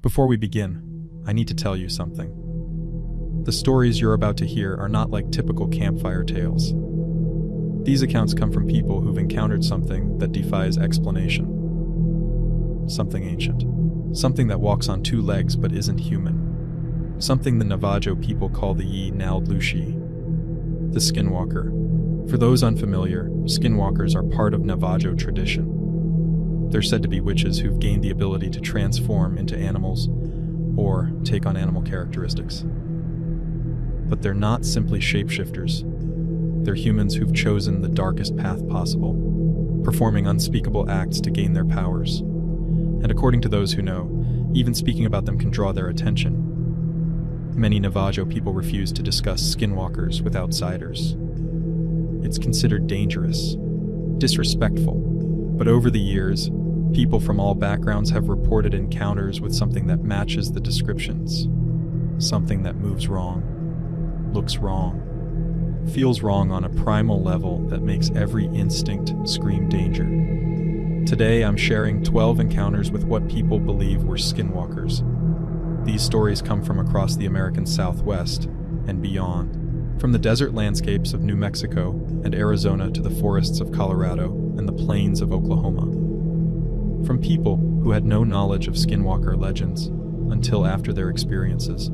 Before we begin, I need to tell you something. The stories you're about to hear are not like typical campfire tales. These accounts come from people who've encountered something that defies explanation. Something ancient. Something that walks on two legs but isn't human. Something the Navajo people call the Naaldlooshii, the Skinwalker. For those unfamiliar, Skinwalkers are part of Navajo tradition. They're said to be witches who've gained the ability to transform into animals or take on animal characteristics. But they're not simply shapeshifters. They're humans who've chosen the darkest path possible, performing unspeakable acts to gain their powers. And according to those who know, even speaking about them can draw their attention. Many Navajo people refuse to discuss skinwalkers with outsiders. It's considered dangerous, disrespectful. But over the years, people from all backgrounds have reported encounters with something that matches the descriptions. Something that moves wrong, looks wrong, feels wrong on a primal level that makes every instinct scream danger. Today I'm sharing 12 encounters with what people believe were skinwalkers. These stories come from across the American Southwest and beyond, from the desert landscapes of New Mexico and Arizona to the forests of Colorado and the plains of Oklahoma. From people who had no knowledge of skinwalker legends until after their experiences.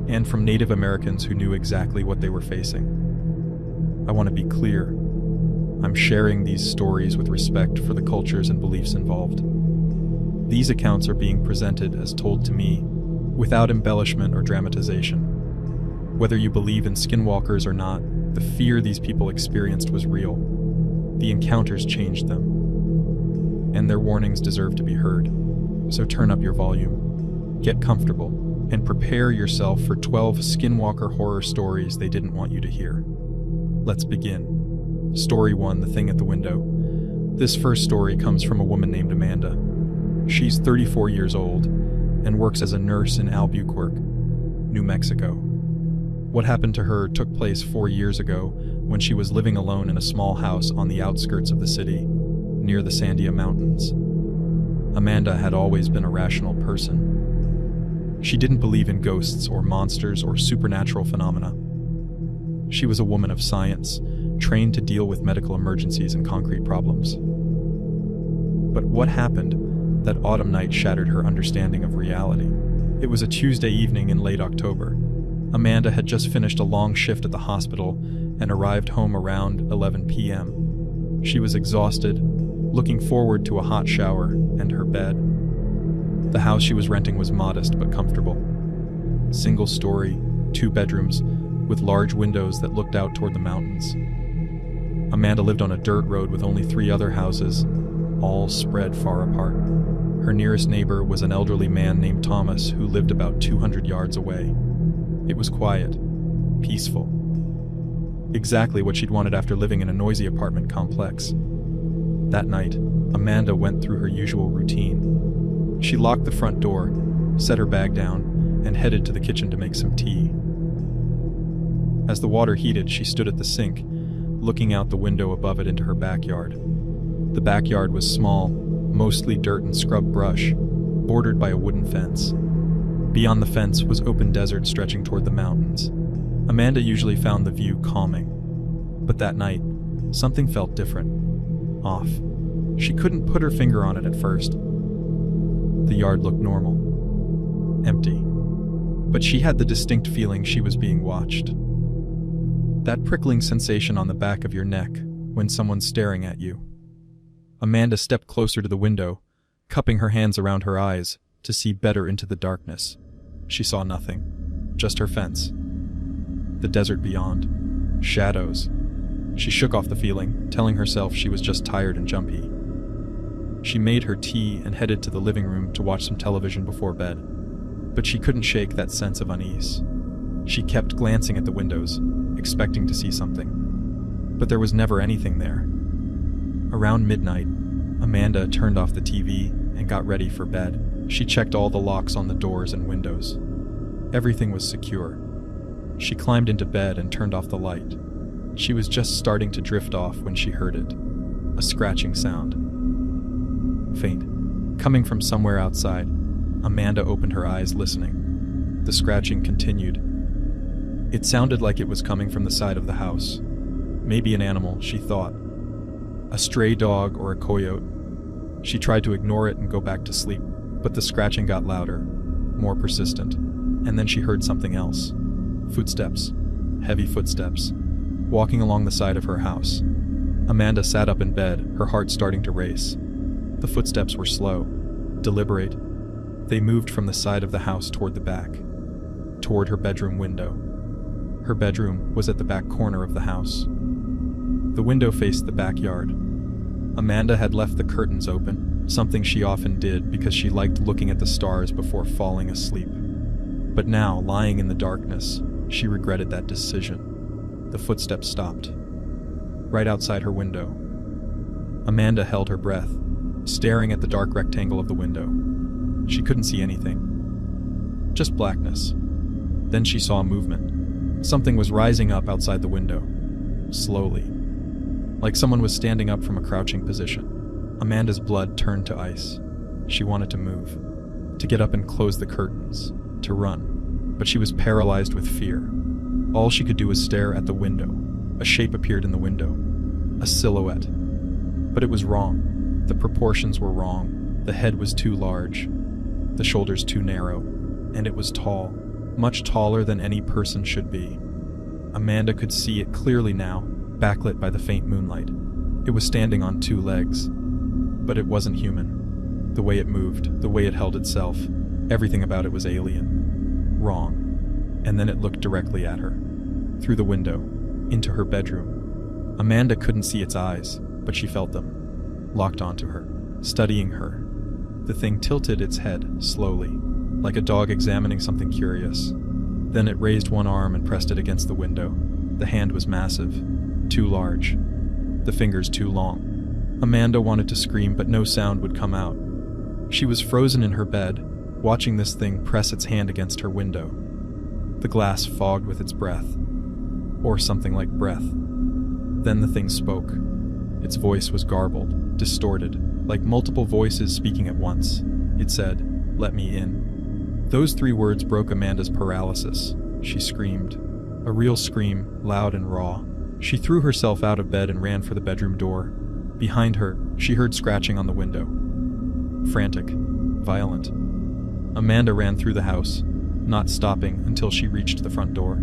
And from Native Americans who knew exactly what they were facing. I want to be clear. I'm sharing these stories with respect for the cultures and beliefs involved. These accounts are being presented as told to me, without embellishment or dramatization. Whether you believe in skinwalkers or not, the fear these people experienced was real. The encounters changed them. And their warnings deserve to be heard. So turn up your volume, get comfortable, and prepare yourself for 12 skinwalker horror stories they didn't want you to hear. Let's begin. Story 1, The Thing at the Window. This first story comes from a woman named Amanda. She's 34 years old and works as a nurse in Albuquerque, New Mexico. What happened to her took place 4 years ago when she was living alone in a small house on the outskirts of the city, near the Sandia Mountains. Amanda had always been a rational person. She didn't believe in ghosts or monsters or supernatural phenomena. She was a woman of science, trained to deal with medical emergencies and concrete problems. But what happened that autumn night shattered her understanding of reality? It was a Tuesday evening in late October. Amanda had just finished a long shift at the hospital and arrived home around 11 p.m. She was exhausted, looking forward to a hot shower and her bed. The house she was renting was modest but comfortable. Single story, 2 bedrooms, with large windows that looked out toward the mountains. Amanda lived on a dirt road with only 3 other houses, all spread far apart. Her nearest neighbor was an elderly man named Thomas who lived about 200 yards away. It was quiet, peaceful. Exactly what she'd wanted after living in a noisy apartment complex. That night, Amanda went through her usual routine. She locked the front door, set her bag down, and headed to the kitchen to make some tea. As the water heated, she stood at the sink, looking out the window above it into her backyard. The backyard was small, mostly dirt and scrub brush, bordered by a wooden fence. Beyond the fence was open desert stretching toward the mountains. Amanda usually found the view calming, but that night, something felt different, off. She couldn't put her finger on it at first. The yard looked normal, empty, but she had the distinct feeling she was being watched. That prickling sensation on the back of your neck when someone's staring at you. Amanda stepped closer to the window, cupping her hands around her eyes to see better into the darkness. She saw nothing, just her fence. The desert beyond. Shadows. She shook off the feeling, telling herself she was just tired and jumpy. She made her tea and headed to the living room to watch some television before bed. But she couldn't shake that sense of unease. She kept glancing at the windows, expecting to see something. But there was never anything there. Around midnight, Amanda turned off the TV and got ready for bed. She checked all the locks on the doors and windows. Everything was secure. She climbed into bed and turned off the light. She was just starting to drift off when she heard it. A scratching sound. Faint, coming from somewhere outside. Amanda opened her eyes, listening. The scratching continued. It sounded like it was coming from the side of the house. Maybe an animal, she thought. A stray dog or a coyote. She tried to ignore it and go back to sleep, but the scratching got louder, more persistent. And then she heard something else. Footsteps. Heavy footsteps. Walking along the side of her house. Amanda sat up in bed, her heart starting to race. The footsteps were slow, deliberate. They moved from the side of the house toward the back, toward her bedroom window. Her bedroom was at the back corner of the house. The window faced the backyard. Amanda had left the curtains open, something she often did because she liked looking at the stars before falling asleep. But now, lying in the darkness, she regretted that decision. The footsteps stopped. Right outside her window. Amanda held her breath, staring at the dark rectangle of the window. She couldn't see anything. Just blackness. Then she saw movement. Something was rising up outside the window. Slowly. Like someone was standing up from a crouching position. Amanda's blood turned to ice. She wanted to move. To get up and close the curtains. To run. But she was paralyzed with fear. All she could do was stare at the window. A shape appeared in the window. A silhouette. But it was wrong. The proportions were wrong. The head was too large. The shoulders too narrow. And it was tall. Much taller than any person should be. Amanda could see it clearly now, backlit by the faint moonlight. It was standing on two legs. But it wasn't human. The way it moved, the way it held itself, everything about it was alien. Wrong. And then it looked directly at her. Through the window. Into her bedroom. Amanda couldn't see its eyes, but she felt them. Locked onto her. Studying her. The thing tilted its head, slowly, like a dog examining something curious. Then it raised one arm and pressed it against the window. The hand was massive. Too large. The fingers too long. Amanda wanted to scream, but no sound would come out. She was frozen in her bed, watching this thing press its hand against her window. The glass fogged with its breath. Or something like breath. Then the thing spoke. Its voice was garbled, distorted, like multiple voices speaking at once. It said, "Let me in." Those 3 words broke Amanda's paralysis. She screamed. A real scream, loud and raw. She threw herself out of bed and ran for the bedroom door. Behind her, she heard scratching on the window. Frantic. Violent. Amanda ran through the house, not stopping until she reached the front door.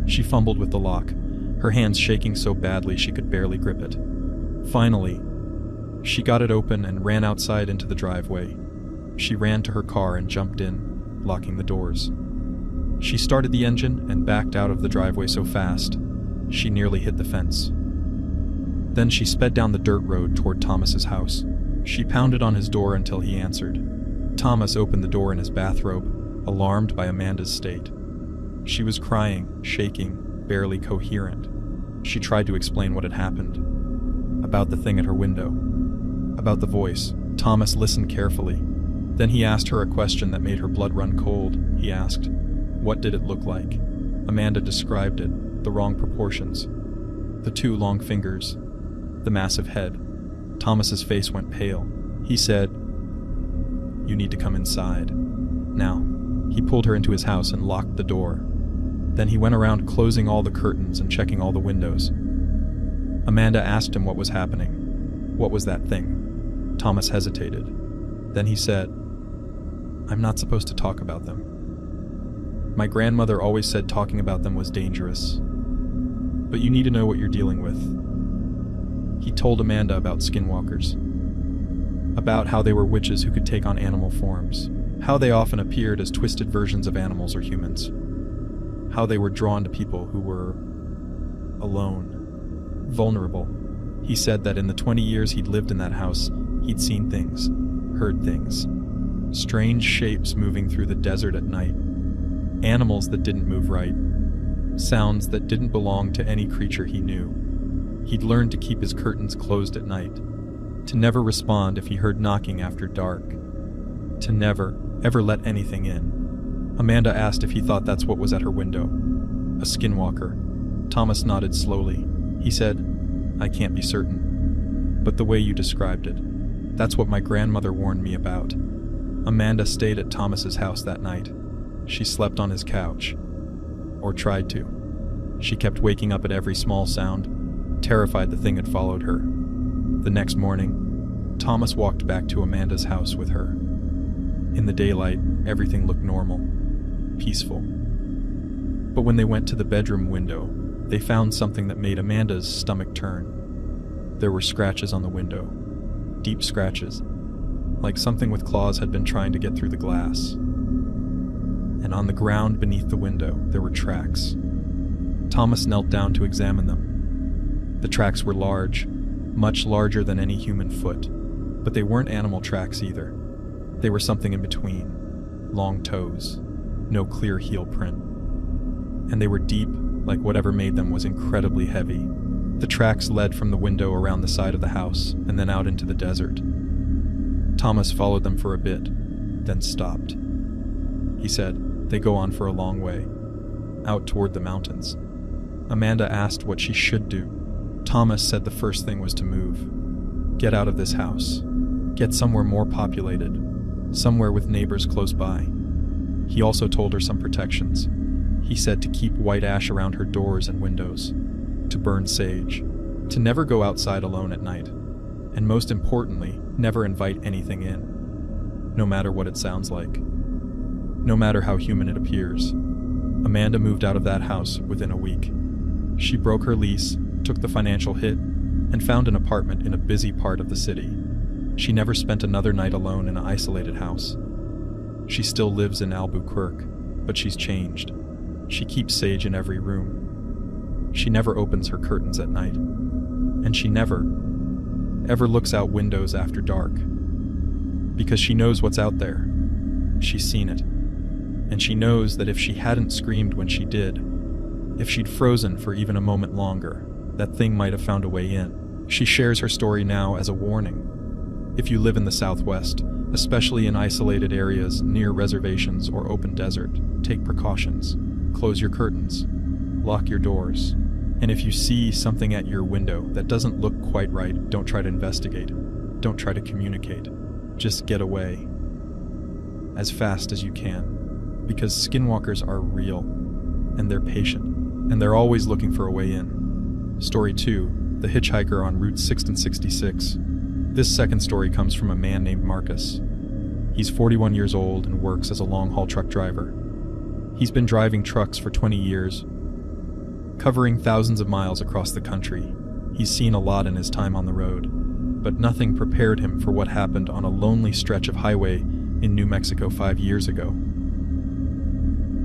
She fumbled with the lock, her hands shaking so badly she could barely grip it. Finally, she got it open and ran outside into the driveway. She ran to her car and jumped in, locking the doors. She started the engine and backed out of the driveway so fast, she nearly hit the fence. Then she sped down the dirt road toward Thomas's house. She pounded on his door until he answered. Thomas opened the door in his bathrobe, alarmed by Amanda's state. She was crying, shaking, barely coherent. She tried to explain what had happened. About the thing at her window. About the voice. Thomas listened carefully. Then he asked her a question that made her blood run cold. He asked, "What did it look like?" Amanda described it, the wrong proportions. The 2 long fingers. The massive head. Thomas's face went pale. He said, "You need to come inside. Now." He pulled her into his house and locked the door. Then he went around closing all the curtains and checking all the windows. Amanda asked him what was happening. What was that thing? Thomas hesitated. Then he said, "I'm not supposed to talk about them. My grandmother always said talking about them was dangerous. But you need to know what you're dealing with." He told Amanda about skinwalkers. About how they were witches who could take on animal forms. How they often appeared as twisted versions of animals or humans. How they were drawn to people who were alone, vulnerable. He said that in the 20 years he'd lived in that house, he'd seen things, heard things. Strange shapes moving through the desert at night. Animals that didn't move right. Sounds that didn't belong to any creature he knew. He'd learned to keep his curtains closed at night. To never respond if he heard knocking after dark. To never, ever let anything in. Amanda asked if he thought that's what was at her window. A skinwalker. Thomas nodded slowly. He said, "I can't be certain. But the way you described it, that's what my grandmother warned me about. Amanda stayed at Thomas's house that night. She slept on his couch. Or tried to. She kept waking up at every small sound, terrified the thing had followed her. The next morning, Thomas walked back to Amanda's house with her. In the daylight, everything looked normal, peaceful. But when they went to the bedroom window, they found something that made Amanda's stomach turn. There were scratches on the window, deep scratches, like something with claws had been trying to get through the glass. And on the ground beneath the window, there were tracks. Thomas knelt down to examine them. The tracks were large, much larger than any human foot, but they weren't animal tracks either. They were something in between, long toes, no clear heel print. And they were deep, like whatever made them was incredibly heavy. The tracks led from the window around the side of the house and then out into the desert. Thomas followed them for a bit, then stopped. He said, "They go on for a long way, out toward the mountains." Amanda asked what she should do. Thomas said the first thing was to move. Get out of this house. Get somewhere more populated, somewhere with neighbors close by. He also told her some protections. He said to keep white ash around her doors and windows, to burn sage, to never go outside alone at night, and most importantly, never invite anything in, no matter what it sounds like, no matter how human it appears. Amanda moved out of that house within a week. She broke her lease, took the financial hit, and found an apartment in a busy part of the city. She never spent another night alone in an isolated house. She still lives in Albuquerque, but she's changed. She keeps sage in every room. She never opens her curtains at night. And she never, ever looks out windows after dark. Because she knows what's out there. She's seen it. And she knows that if she hadn't screamed when she did, if she'd frozen for even a moment longer, that thing might have found a way in. She shares her story now as a warning. If you live in the Southwest, especially in isolated areas near reservations or open desert, take precautions. Close your curtains. Lock your doors. And if you see something at your window that doesn't look quite right, don't try to investigate. Don't try to communicate. Just get away. As fast as you can. Because skinwalkers are real. And they're patient. And they're always looking for a way in. Story 2, The Hitchhiker on Route 6 and 66. This second story comes from a man named Marcus. He's 41 years old and works as a long-haul truck driver. He's been driving trucks for 20 years, covering thousands of miles across the country. He's seen a lot in his time on the road, but nothing prepared him for what happened on a lonely stretch of highway in New Mexico 5 years ago.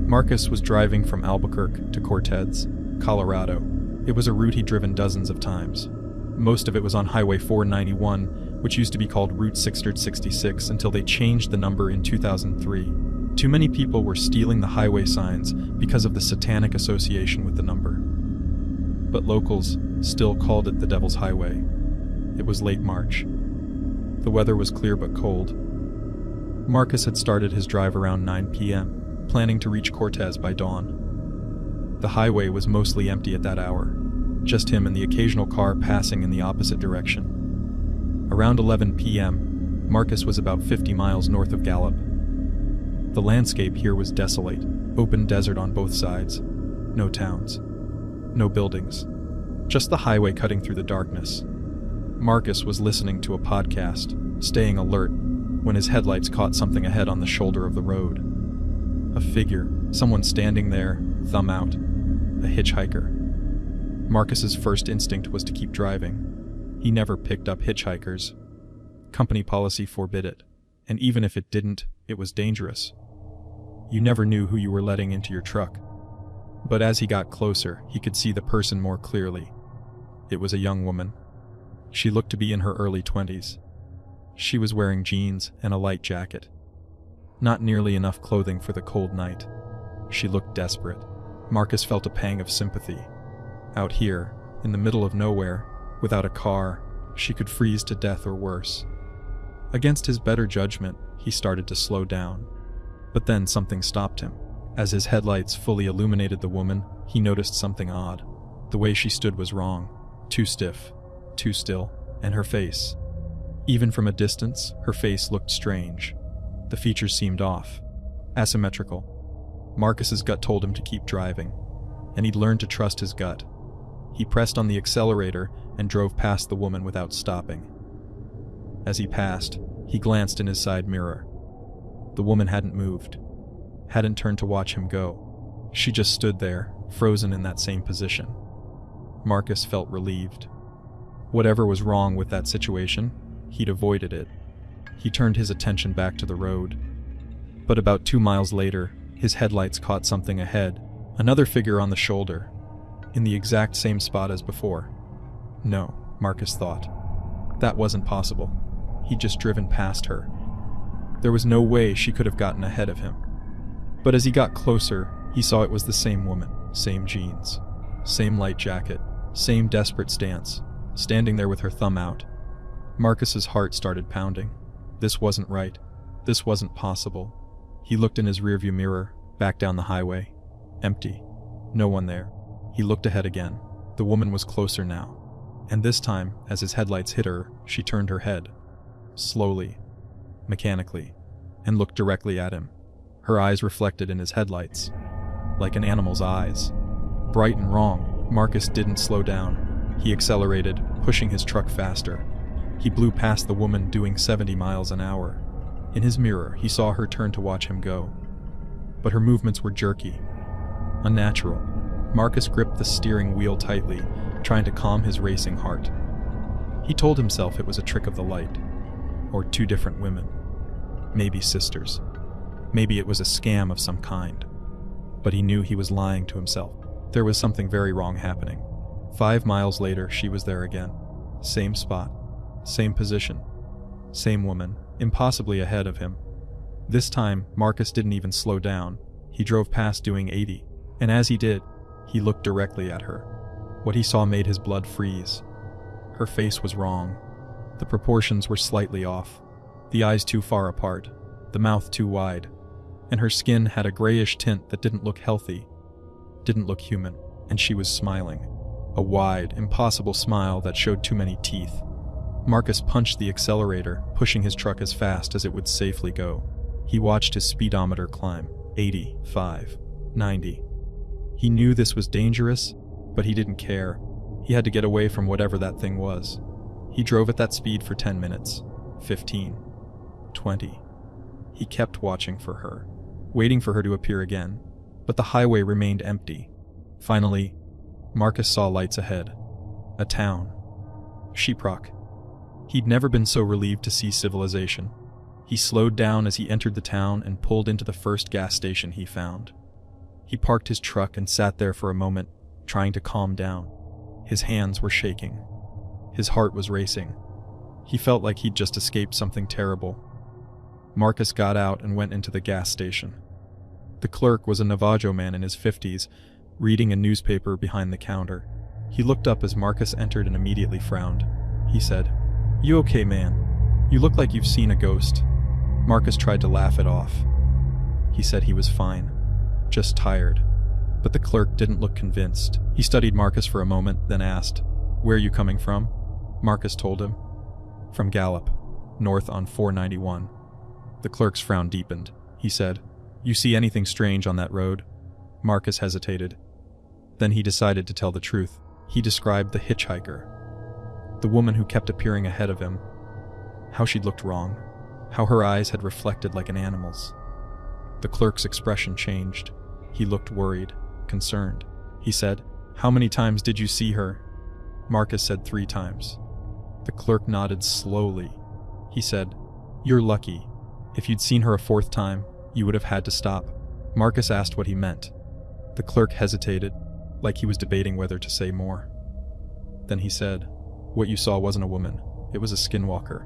Marcus was driving from Albuquerque to Cortez, Colorado. It was a route he'd driven dozens of times. Most of it was on Highway 491, which used to be called Route 666 until they changed the number in 2003. Too many people were stealing the highway signs because of the satanic association with the number. But locals still called it the Devil's Highway. It was late March. The weather was clear but cold. Marcus had started his drive around 9 p.m., planning to reach Cortez by dawn. The highway was mostly empty at that hour, just him and the occasional car passing in the opposite direction. Around 11 p.m., Marcus was about 50 miles north of Gallup. The landscape here was desolate, open desert on both sides. No towns. No buildings. Just the highway cutting through the darkness. Marcus was listening to a podcast, staying alert, when his headlights caught something ahead on the shoulder of the road. A figure, someone standing there, thumb out. A hitchhiker. Marcus's first instinct was to keep driving. He never picked up hitchhikers. Company policy forbid it, and even if it didn't, it was dangerous. You never knew who you were letting into your truck. But as he got closer, he could see the person more clearly. It was a young woman. She looked to be in her early 20s. She was wearing jeans and a light jacket. Not nearly enough clothing for the cold night. She looked desperate. Marcus felt a pang of sympathy. Out here, in the middle of nowhere, without a car, she could freeze to death or worse. Against his better judgment, he started to slow down. But then something stopped him. As his headlights fully illuminated the woman, he noticed something odd. The way she stood was wrong. Too stiff, too still, and her face. Even from a distance, her face looked strange. The features seemed off, asymmetrical. Marcus's gut told him to keep driving, and he'd learned to trust his gut. He pressed on the accelerator and drove past the woman without stopping. As he passed, he glanced in his side mirror. The woman hadn't moved, hadn't turned to watch him go. She just stood there, frozen in that same position. Marcus felt relieved. Whatever was wrong with that situation, he'd avoided it. He turned his attention back to the road. But about 2 miles later, his headlights caught something ahead, another figure on the shoulder, in the exact same spot as before. No, Marcus thought. That wasn't possible. He'd just driven past her. There was no way she could have gotten ahead of him. But as he got closer, he saw it was the same woman, same jeans, same light jacket, same desperate stance, standing there with her thumb out. Marcus's heart started pounding. This wasn't right. This wasn't possible. He looked in his rearview mirror, back down the highway. Empty. No one there. He looked ahead again. The woman was closer now. And this time, as his headlights hit her, she turned her head. Slowly, mechanically, and looked directly at him. Her eyes reflected in his headlights, like an animal's eyes. Bright and wrong, Marcus didn't slow down. He accelerated, pushing his truck faster. He blew past the woman doing 70 miles an hour. In his mirror, he saw her turn to watch him go. But her movements were jerky, unnatural. Marcus gripped the steering wheel tightly, trying to calm his racing heart. He told himself it was a trick of the light, or 2 different women. Maybe sisters. Maybe it was a scam of some kind. But he knew he was lying to himself. There was something very wrong happening. 5 miles later, she was there again. Same spot, same position, same woman, impossibly ahead of him. This time, Marcus didn't even slow down. He drove past doing 80, and as he did, he looked directly at her. What he saw made his blood freeze. Her face was wrong. The proportions were slightly off. The eyes too far apart, the mouth too wide, and her skin had a grayish tint that didn't look healthy, didn't look human, and she was smiling. A wide, impossible smile that showed too many teeth. Marcus punched the accelerator, pushing his truck as fast as it would safely go. He watched his speedometer climb, 85, 90. He knew this was dangerous, but he didn't care. He had to get away from whatever that thing was. He drove at that speed for 10 minutes, 15, 20. He kept watching for her, waiting for her to appear again, but the highway remained empty. Finally, Marcus saw lights ahead. A town. Sheeprock. He'd never been so relieved to see civilization. He slowed down as he entered the town and pulled into the first gas station he found. He parked his truck and sat there for a moment, trying to calm down. His hands were shaking. His heart was racing. He felt like he'd just escaped something terrible. Marcus got out and went into the gas station. The clerk was a Navajo man in his 50s, reading a newspaper behind the counter. He looked up as Marcus entered and immediately frowned. He said, "You okay, man? You look like you've seen a ghost." Marcus tried to laugh it off. He said he was fine, just tired. But the clerk didn't look convinced. He studied Marcus for a moment, then asked, "Where are you coming from?" Marcus told him, "From Gallup, north on 491. The clerk's frown deepened. He said, "You see anything strange on that road?" Marcus hesitated. Then he decided to tell the truth. He described the hitchhiker, the woman who kept appearing ahead of him, how she'd looked wrong, how her eyes had reflected like an animal's. The clerk's expression changed. He looked worried, concerned. He said, "How many times did you see her?" Marcus said 3 times. The clerk nodded slowly. He said, "You're lucky. If you'd seen her a 4th time, you would have had to stop." Marcus asked what he meant. The clerk hesitated, like he was debating whether to say more. Then he said, "What you saw wasn't a woman. It was a skinwalker.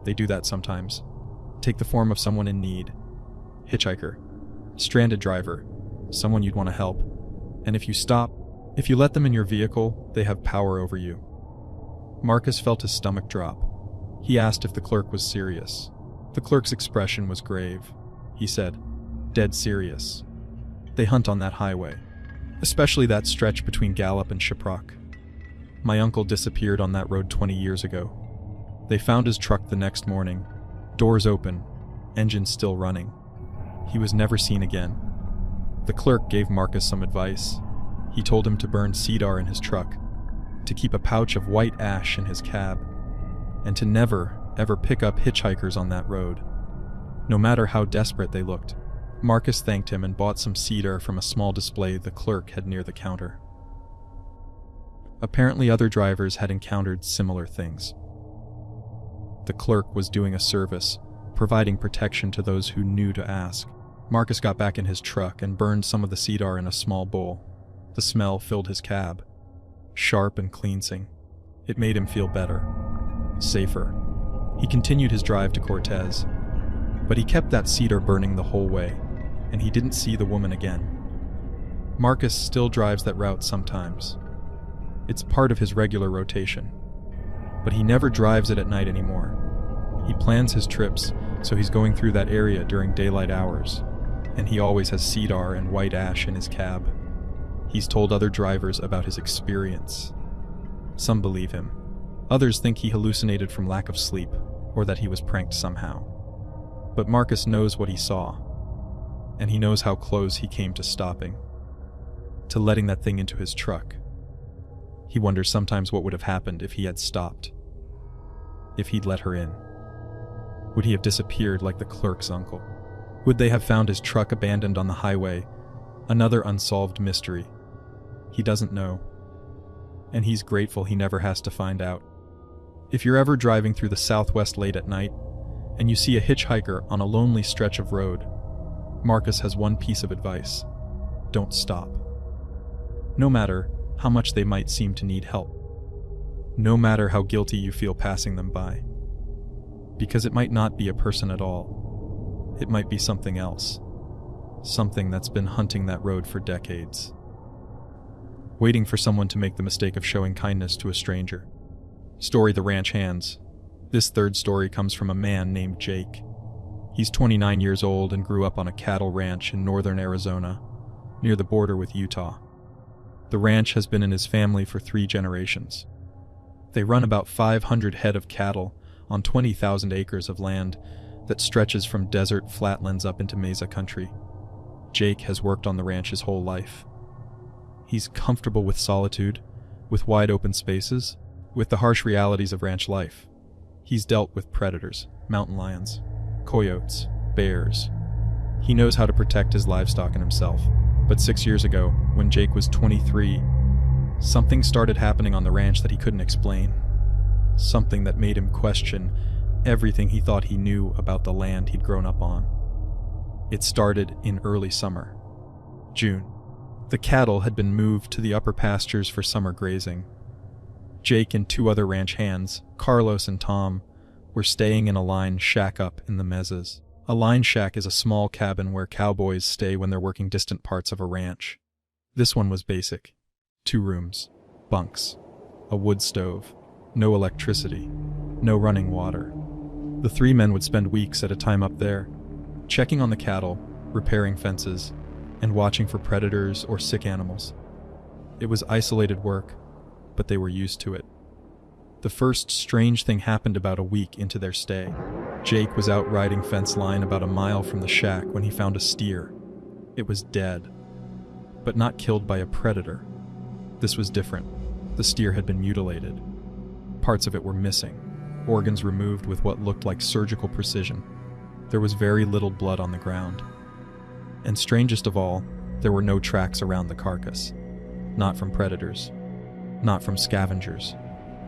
They do that sometimes. Take the form of someone in need. Hitchhiker. Stranded driver. Someone you'd want to help. And if you stop, if you let them in your vehicle, they have power over you." Marcus felt his stomach drop. He asked if the clerk was serious. The clerk's expression was grave. He said, "Dead serious. They hunt on that highway, especially that stretch between Gallup and Shiprock. My uncle disappeared on that road 20 years ago. They found his truck the next morning, doors open, engine still running. He was never seen again. The clerk gave Marcus some advice. He told him to burn cedar in his truck, to keep a pouch of white ash in his cab, and to never, ever pick up hitchhikers on that road, no matter how desperate they looked. Marcus thanked him and bought some cedar from a small display the clerk had near the counter. Apparently other drivers had encountered similar things. The clerk was doing a service, providing protection to those who knew to ask. Marcus got back in his truck and burned some of the cedar in a small bowl. The smell filled his cab, sharp and cleansing. It made him feel better, safer. He continued his drive to Cortez, but he kept that cedar burning the whole way, and he didn't see the woman again. Marcus still drives that route sometimes. It's part of his regular rotation, but he never drives it at night anymore. He plans his trips, so he's going through that area during daylight hours, and he always has cedar and white ash in his cab. He's told other drivers about his experience. Some believe him. Others think he hallucinated from lack of sleep, or that he was pranked somehow. But Marcus knows what he saw, and he knows how close he came to stopping, to letting that thing into his truck. He wonders sometimes what would have happened if he had stopped, if he'd let her in. Would he have disappeared like the clerk's uncle? Would they have found his truck abandoned on the highway? Another unsolved mystery. He doesn't know, and he's grateful he never has to find out. If you're ever driving through the Southwest late at night, and you see a hitchhiker on a lonely stretch of road, Marcus has one piece of advice: don't stop. No matter how much they might seem to need help. No matter how guilty you feel passing them by. Because it might not be a person at all. It might be something else. Something that's been hunting that road for decades. Waiting for someone to make the mistake of showing kindness to a stranger. Story the ranch hands. This third story comes from a man named Jake. He's 29 years old and grew up on a cattle ranch in northern Arizona, near the border with Utah. The ranch has been in his family for 3 generations. They run about 500 head of cattle on 20,000 acres of land that stretches from desert flatlands up into mesa country. Jake has worked on the ranch his whole life. He's comfortable with solitude, with wide open spaces, with the harsh realities of ranch life. He's dealt with predators, mountain lions, coyotes, bears. He knows how to protect his livestock and himself. But 6 years ago, when Jake was 23, something started happening on the ranch that he couldn't explain. Something that made him question everything he thought he knew about the land he'd grown up on. It started in early summer, June. The cattle had been moved to the upper pastures for summer grazing. Jake and 2 other ranch hands, Carlos and Tom, were staying in a line shack up in the mesas. A line shack is a small cabin where cowboys stay when they're working distant parts of a ranch. This one was basic. 2 rooms, bunks, a wood stove, no electricity, no running water. The 3 men would spend weeks at a time up there, checking on the cattle, repairing fences, and watching for predators or sick animals. It was isolated work, but they were used to it. The first strange thing happened about a week into their stay. Jake was out riding fence line about a mile from the shack when he found a steer. It was dead, but not killed by a predator. This was different. The steer had been mutilated. Parts of it were missing, organs removed with what looked like surgical precision. There was very little blood on the ground. And strangest of all, there were no tracks around the carcass. Not from predators. Not from scavengers.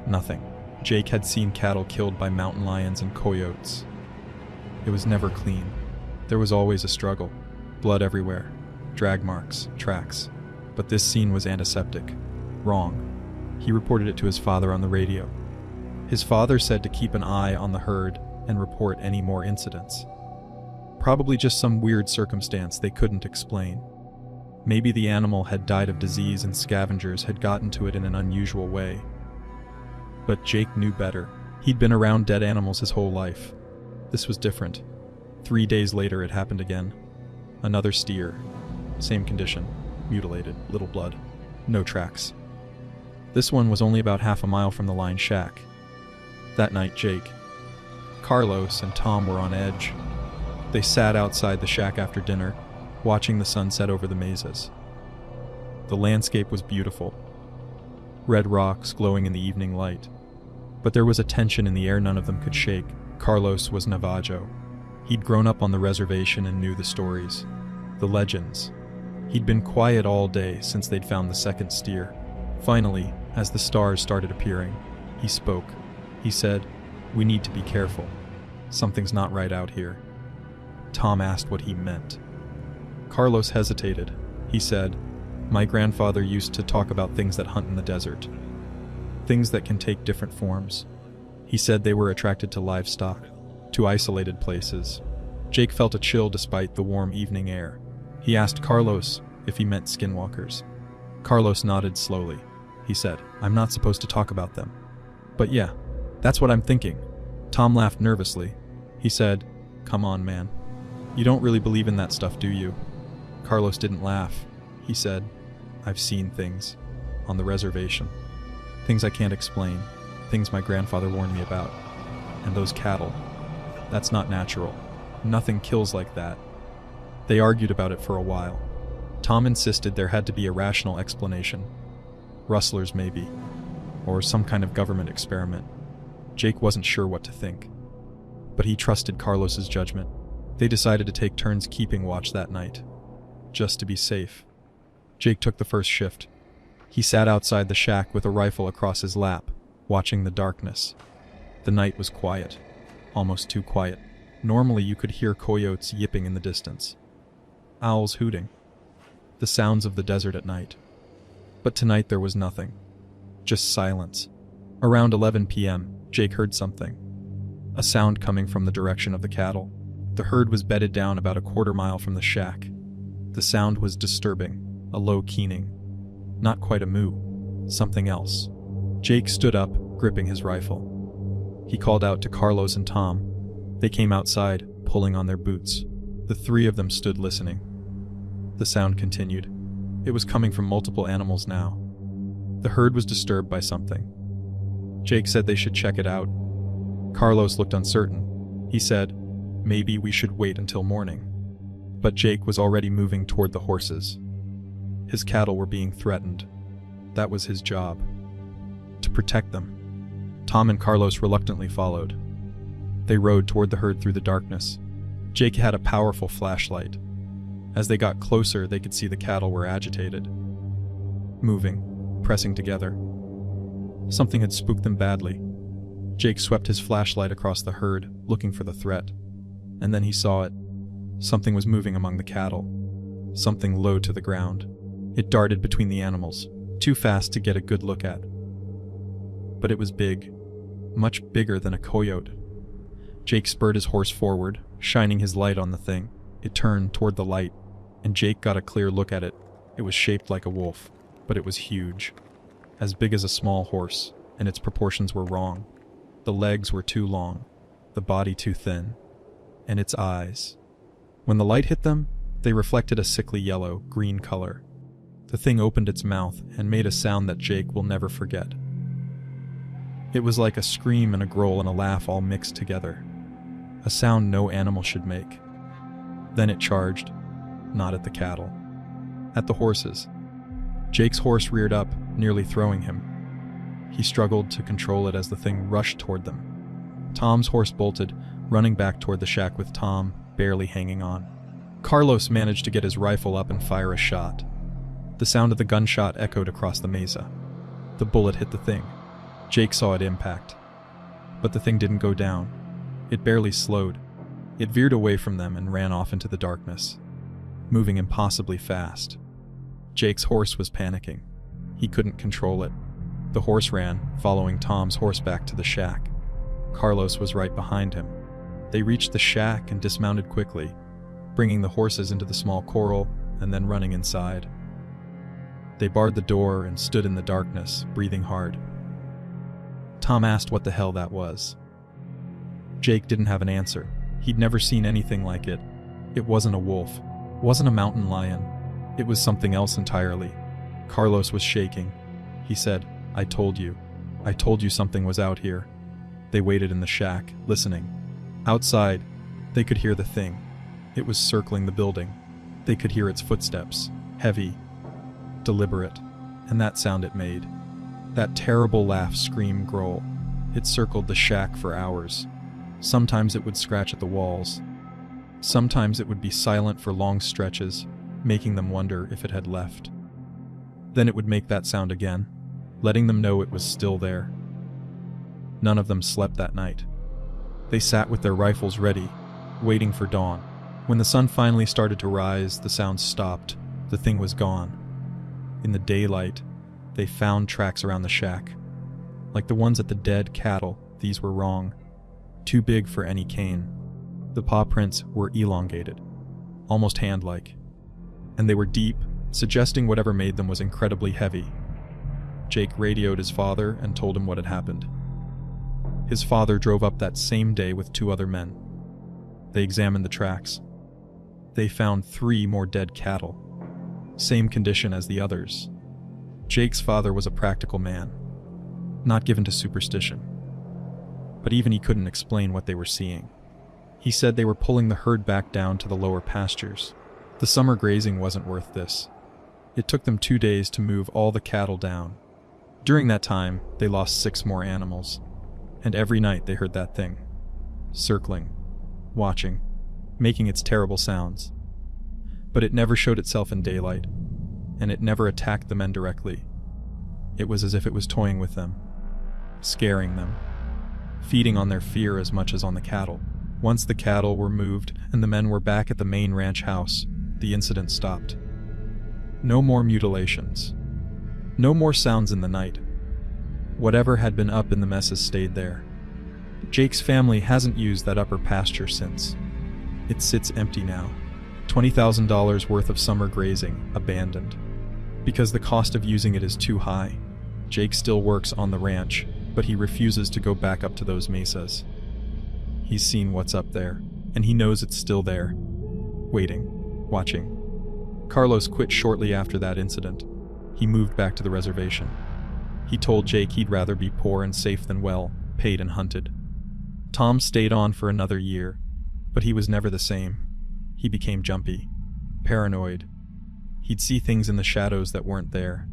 Nothing. Jake had seen cattle killed by mountain lions and coyotes. It was never clean. There was always a struggle. Blood everywhere. Drag marks. Tracks. But this scene was antiseptic. Wrong. He reported it to his father on the radio. His father said to keep an eye on the herd and report any more incidents. Probably just some weird circumstance they couldn't explain. Maybe the animal had died of disease and scavengers had gotten to it in an unusual way. But Jake knew better. He'd been around dead animals his whole life. This was different. 3 days later it happened again. Another steer. Same condition. Mutilated. Little blood. No tracks. This one was only about half a mile from the line shack. That night Jake, Carlos, and Tom were on edge. They sat outside the shack after dinner, watching the sun set over the mesas. The landscape was beautiful, red rocks glowing in the evening light. But there was a tension in the air none of them could shake. Carlos was Navajo. He'd grown up on the reservation and knew the stories, the legends. He'd been quiet all day since they'd found the second steer. Finally, as the stars started appearing, he spoke. He said, "We need to be careful. Something's not right out here." Tom asked what he meant. Carlos hesitated. He said, "My grandfather used to talk about things that hunt in the desert. Things that can take different forms." He said they were attracted to livestock, to isolated places. Jake felt a chill despite the warm evening air. He asked Carlos if he meant skinwalkers. Carlos nodded slowly. He said, "I'm not supposed to talk about them. But yeah, that's what I'm thinking." Tom laughed nervously. He said, "Come on, man. You don't really believe in that stuff, do you?" Carlos didn't laugh. He said, "I've seen things. On the reservation. Things I can't explain. Things my grandfather warned me about. And those cattle. That's not natural. Nothing kills like that." They argued about it for a while. Tom insisted there had to be a rational explanation. Rustlers, maybe. Or some kind of government experiment. Jake wasn't sure what to think. But he trusted Carlos's judgment. They decided to take turns keeping watch that night. Just to be safe. Jake took the first shift. He sat outside the shack with a rifle across his lap, watching the darkness. The night was quiet. Almost too quiet. Normally you could hear coyotes yipping in the distance. Owls hooting. The sounds of the desert at night. But tonight there was nothing. Just silence. Around 11 p.m., Jake heard something. A sound coming from the direction of the cattle. The herd was bedded down about a quarter-mile from the shack. The sound was disturbing, a low keening. Not quite a moo. Something else. Jake stood up, gripping his rifle. He called out to Carlos and Tom. They came outside, pulling on their boots. The three of them stood listening. The sound continued. It was coming from multiple animals now. The herd was disturbed by something. Jake said they should check it out. Carlos looked uncertain. He said, "Maybe we should wait until morning." But Jake was already moving toward the horses. His cattle were being threatened. That was his job. To protect them. Tom and Carlos reluctantly followed. They rode toward the herd through the darkness. Jake had a powerful flashlight. As they got closer, they could see the cattle were agitated. Moving, pressing together. Something had spooked them badly. Jake swept his flashlight across the herd, looking for the threat. And then he saw it. Something was moving among the cattle. Something low to the ground. It darted between the animals, too fast to get a good look at. But it was big. Much bigger than a coyote. Jake spurred his horse forward, shining his light on the thing. It turned toward the light, and Jake got a clear look at it. It was shaped like a wolf, but it was huge. As big as a small horse, and its proportions were wrong. The legs were too long, the body too thin, and its eyes. When the light hit them, they reflected a sickly yellow-green color. The thing opened its mouth and made a sound that Jake will never forget. It was like a scream and a growl and a laugh all mixed together. A sound no animal should make. Then it charged, not at the cattle, at the horses. Jake's horse reared up, nearly throwing him. He struggled to control it as the thing rushed toward them. Tom's horse bolted, running back toward the shack with Tom barely hanging on. Carlos managed to get his rifle up and fire a shot. The sound of the gunshot echoed across the mesa. The bullet hit the thing. Jake saw it impact. But the thing didn't go down. It barely slowed. It veered away from them and ran off into the darkness, moving impossibly fast. Jake's horse was panicking. He couldn't control it. The horse ran, following Tom's horse back to the shack. Carlos was right behind him. They reached the shack and dismounted quickly, bringing the horses into the small corral and then running inside. They barred the door and stood in the darkness, breathing hard. Tom asked what the hell that was. Jake didn't have an answer. He'd never seen anything like it. It wasn't a wolf, wasn't a mountain lion. It was something else entirely. Carlos was shaking. He said, I told you something was out here." They waited in the shack, listening. Outside, they could hear the thing. It was circling the building. They could hear its footsteps, heavy, deliberate, and that sound it made. That terrible laugh, scream, growl. It circled the shack for hours. Sometimes it would scratch at the walls. Sometimes it would be silent for long stretches, making them wonder if it had left. Then it would make that sound again, letting them know it was still there. None of them slept that night. They sat with their rifles ready, waiting for dawn. When the sun finally started to rise, the sound stopped. The thing was gone. In the daylight, they found tracks around the shack. Like the ones at the dead cattle, these were wrong. Too big for any cane. The paw prints were elongated, almost hand-like. And they were deep, suggesting whatever made them was incredibly heavy. Jake radioed his father and told him what had happened. His father drove up that same day with 2 other men. They examined the tracks. They found 3 more dead cattle. Same condition as the others. Jake's father was a practical man, not given to superstition. But even he couldn't explain what they were seeing. He said they were pulling the herd back down to the lower pastures. The summer grazing wasn't worth this. It took them 2 days to move all the cattle down. During that time, they lost 6 more animals. And every night they heard that thing, circling, watching, making its terrible sounds. But it never showed itself in daylight, and it never attacked the men directly. It was as if it was toying with them, scaring them, feeding on their fear as much as on the cattle. Once the cattle were moved and the men were back at the main ranch house, the incident stopped. No more mutilations. No more sounds in the night. Whatever had been up in the messes stayed there. Jake's family hasn't used that upper pasture since. It sits empty now. $20,000 worth of summer grazing, abandoned. Because the cost of using it is too high. Jake still works on the ranch, but he refuses to go back up to those mesas. He's seen what's up there, and he knows it's still there. Waiting, watching. Carlos quit shortly after that incident. He moved back to the reservation. He told Jake he'd rather be poor and safe than well, paid and hunted. Tom stayed on for another year, but he was never the same. He became jumpy, paranoid. He'd see things in the shadows that weren't there.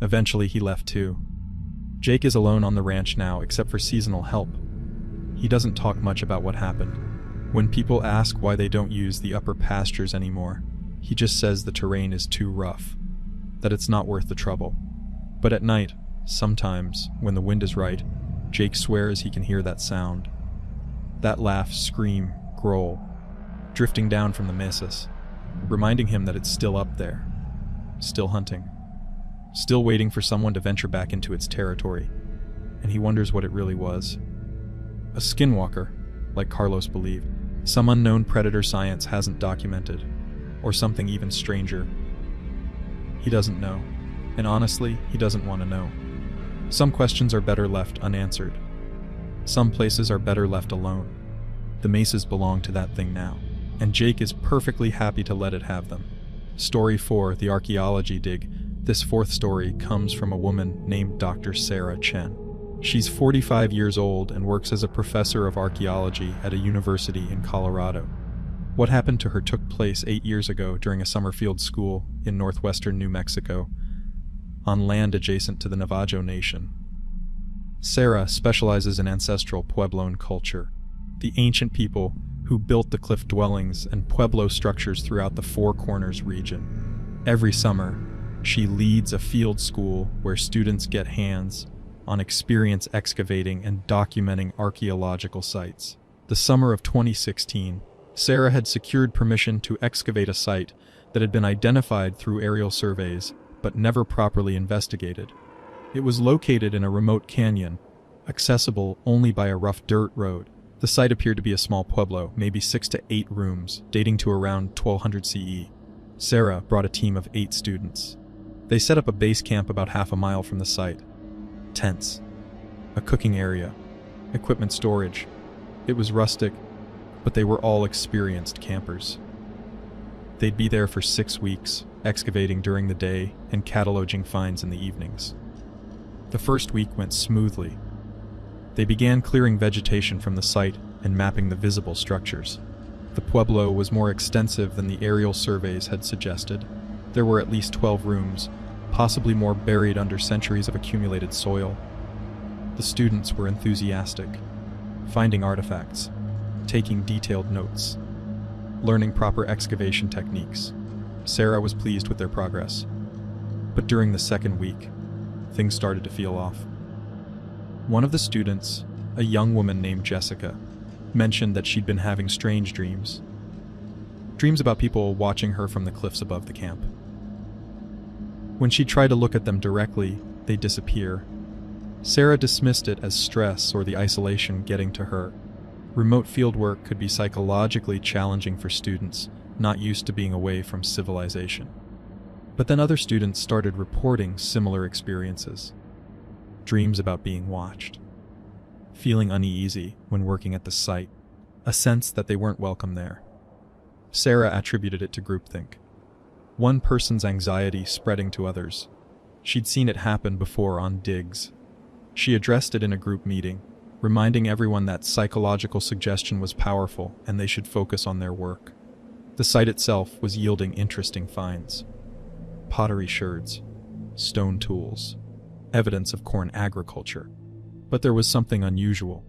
Eventually he left too. Jake is alone on the ranch now except for seasonal help. He doesn't talk much about what happened. When people ask why they don't use the upper pastures anymore, he just says the terrain is too rough, that it's not worth the trouble. But at night, sometimes, when the wind is right, Jake swears he can hear that sound. That laugh, scream, growl, drifting down from the mesas, reminding him that it's still up there, still hunting, still waiting for someone to venture back into its territory, and he wonders what it really was. A skinwalker, like Carlos believed, some unknown predator science hasn't documented, or something even stranger. He doesn't know. And honestly, he doesn't want to know. Some questions are better left unanswered. Some places are better left alone. The mesas belong to that thing now, and Jake is perfectly happy to let it have them. Story 4, the archaeology dig. This 4th story comes from a woman named Dr. Sarah Chen. She's 45 years old and works as a professor of archaeology at a university in Colorado. What happened to her took place 8 years ago during a summer field school in northwestern New Mexico, on land adjacent to the Navajo Nation. Sarah specializes in ancestral Puebloan culture, the ancient people who built the cliff dwellings and Pueblo structures throughout the Four Corners region. Every summer, she leads a field school where students get hands on experience excavating and documenting archaeological sites. The summer of 2016, Sarah had secured permission to excavate a site that had been identified through aerial surveys but never properly investigated. It was located in a remote canyon, accessible only by a rough dirt road. The site appeared to be a small pueblo, maybe 6 to 8 rooms, dating to around 1200 CE. Sarah brought a team of 8 students. They set up a base camp about half a mile from the site. Tents, a cooking area, equipment storage. It was rustic, but they were all experienced campers. They'd be there for 6 weeks, excavating during the day and cataloging finds in the evenings. The first week went smoothly. They began clearing vegetation from the site and mapping the visible structures. The pueblo was more extensive than the aerial surveys had suggested. There were at least 12 rooms, possibly more buried under centuries of accumulated soil. The students were enthusiastic, finding artifacts, taking detailed notes, learning proper excavation techniques. Sarah was pleased with their progress. But during the second week, things started to feel off. One of the students, a young woman named Jessica, mentioned that she'd been having strange dreams. Dreams about people watching her from the cliffs above the camp. When she tried to look at them directly, they'd disappear. Sarah dismissed it as stress or the isolation getting to her. Remote fieldwork could be psychologically challenging for students not used to being away from civilization. But then other students started reporting similar experiences. Dreams about being watched. Feeling uneasy when working at the site. A sense that they weren't welcome there. Sarah attributed it to groupthink. One person's anxiety spreading to others. She'd seen it happen before on digs. She addressed it in a group meeting, reminding everyone that psychological suggestion was powerful and they should focus on their work. The site itself was yielding interesting finds. Pottery sherds, stone tools, evidence of corn agriculture. But there was something unusual.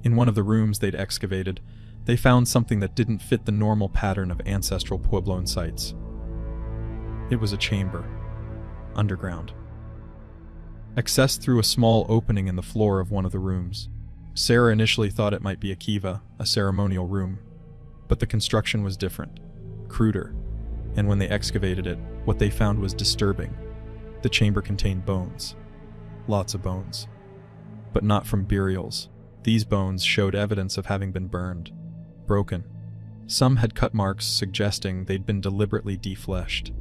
In one of the rooms they'd excavated, they found something that didn't fit the normal pattern of ancestral Puebloan sites. It was a chamber, underground. Accessed through a small opening in the floor of one of the rooms. Sarah initially thought it might be a kiva, a ceremonial room, but the construction was different, cruder, and when they excavated it, what they found was disturbing. The chamber contained bones. Lots of bones. But not from burials. These bones showed evidence of having been burned, broken. Some had cut marks suggesting they'd been deliberately defleshed.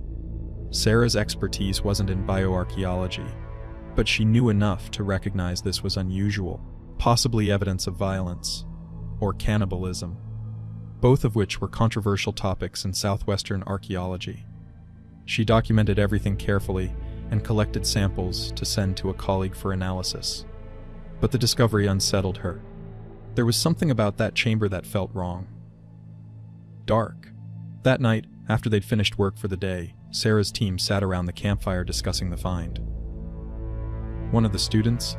Sarah's expertise wasn't in bioarchaeology, but she knew enough to recognize this was unusual, possibly evidence of violence, or cannibalism, both of which were controversial topics in southwestern archaeology. She documented everything carefully and collected samples to send to a colleague for analysis. But the discovery unsettled her. There was something about that chamber that felt wrong. Dark. That night, after they'd finished work for the day, Sarah's team sat around the campfire discussing the find. One of the students,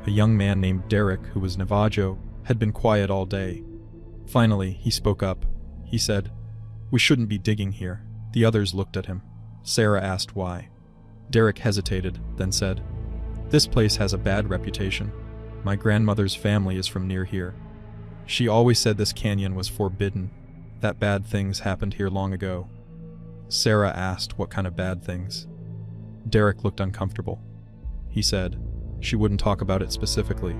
a young man named Derek who was Navajo, had been quiet all day. Finally, he spoke up. He said, "We shouldn't be digging here." The others looked at him. Sarah asked why. Derek hesitated, then said, "This place has a bad reputation. My grandmother's family is from near here. She always said this canyon was forbidden, that bad things happened here long ago." Sarah asked what kind of bad things. Derek looked uncomfortable. He said she wouldn't talk about it specifically,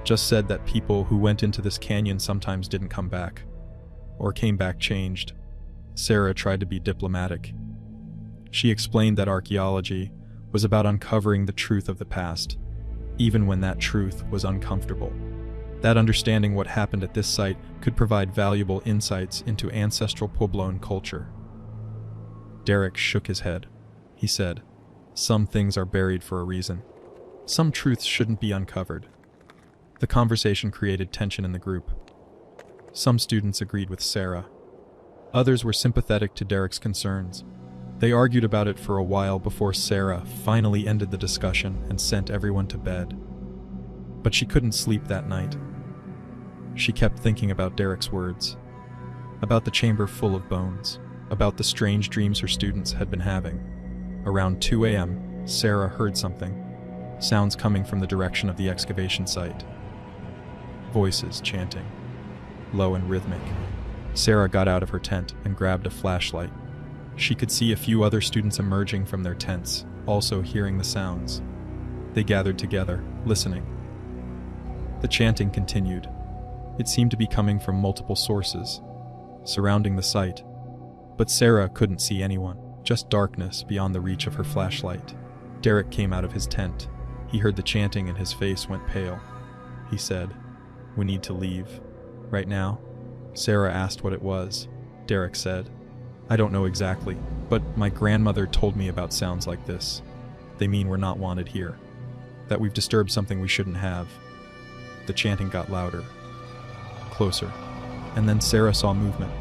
just said that people who went into this canyon sometimes didn't come back, or came back changed. Sarah tried to be diplomatic. She explained that archaeology was about uncovering the truth of the past, even when that truth was uncomfortable. That understanding what happened at this site could provide valuable insights into ancestral Puebloan culture. Derek shook his head. He said, "Some things are buried for a reason. Some truths shouldn't be uncovered." The conversation created tension in the group. Some students agreed with Sarah. Others were sympathetic to Derek's concerns. They argued about it for a while before Sarah finally ended the discussion and sent everyone to bed. But she couldn't sleep that night. She kept thinking about Derek's words, about the chamber full of bones, about the strange dreams her students had been having. Around 2 a.m., Sarah heard something, sounds coming from the direction of the excavation site. Voices chanting, low and rhythmic. Sarah got out of her tent and grabbed a flashlight. She could see a few other students emerging from their tents, also hearing the sounds. They gathered together, listening. The chanting continued. It seemed to be coming from multiple sources, surrounding the site. But Sarah couldn't see anyone, just darkness beyond the reach of her flashlight. Derek came out of his tent. He heard the chanting and his face went pale. He said, "We need to leave." "Right now?" Sarah asked what it was. Derek said, "I don't know exactly, but my grandmother told me about sounds like this. They mean we're not wanted here, that we've disturbed something we shouldn't have." The chanting got louder, closer. and then Sarah saw movement.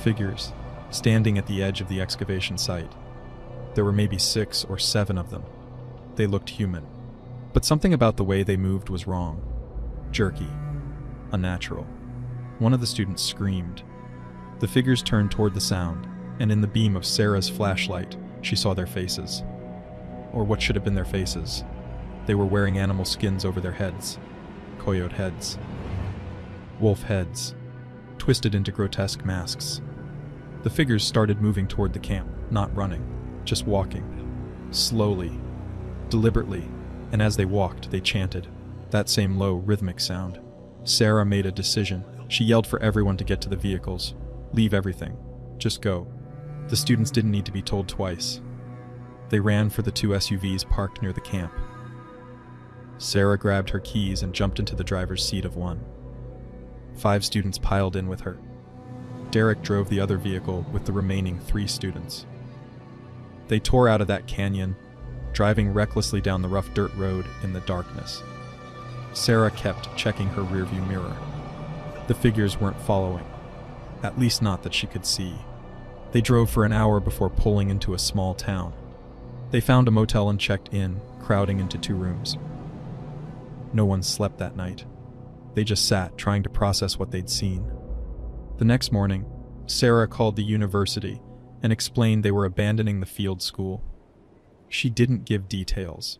Figures, standing at the edge of the excavation site. There were maybe 6 or 7 of them. They looked human. But something about the way they moved was wrong. Jerky. Unnatural. One of the students screamed. The figures turned toward the sound, and in the beam of Sarah's flashlight, she saw their faces. Or what should have been their faces. They were wearing animal skins over their heads. Coyote heads. Wolf heads. Twisted into grotesque masks. The figures started moving toward the camp, not running, just walking. Slowly. Deliberately. And as they walked, they chanted. That same low, rhythmic sound. Sarah made a decision. She yelled for everyone to get to the vehicles. Leave everything. Just go. The students didn't need to be told twice. They ran for the 2 SUVs parked near the camp. Sarah grabbed her keys and jumped into the driver's seat of one. 5 students piled in with her. Derek drove the other vehicle with the remaining 3 students. They tore out of that canyon, driving recklessly down the rough dirt road in the darkness. Sarah kept checking her rearview mirror. The figures weren't following, at least not that she could see. They drove for an hour before pulling into a small town. They found a motel and checked in, crowding into 2 rooms. No one slept that night. They just sat, trying to process what they'd seen. The next morning, Sarah called the university and explained they were abandoning the field school. She didn't give details.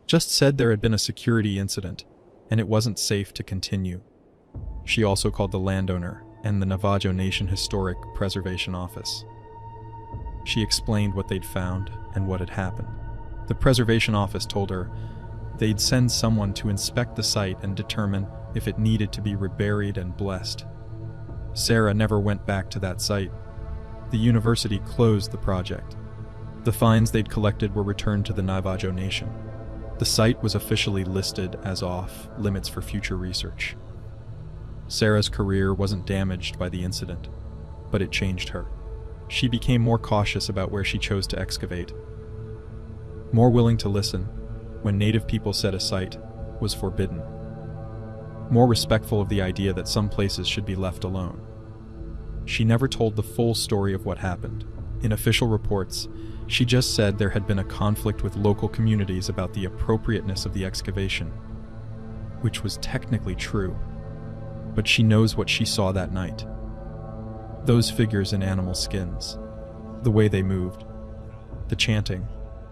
Just said there had been a security incident, and it wasn't safe to continue. She also called the landowner and the Navajo Nation Historic Preservation Office. She explained what they'd found and what had happened. The Preservation Office told her they'd send someone to inspect the site and determine if it needed to be reburied and blessed. Sarah never went back to that site. The university closed the project. The finds they'd collected were returned to the Navajo Nation. The site was officially listed as off limits for future research. Sarah's career wasn't damaged by the incident, but it changed her. She became more cautious about where she chose to excavate, more willing to listen when Native people said a site was forbidden, more respectful of the idea that some places should be left alone. She never told the full story of what happened. In official reports, she just said there had been a conflict with local communities about the appropriateness of the excavation, which was technically true. But she knows what she saw that night. Those figures in animal skins, the way they moved, the chanting.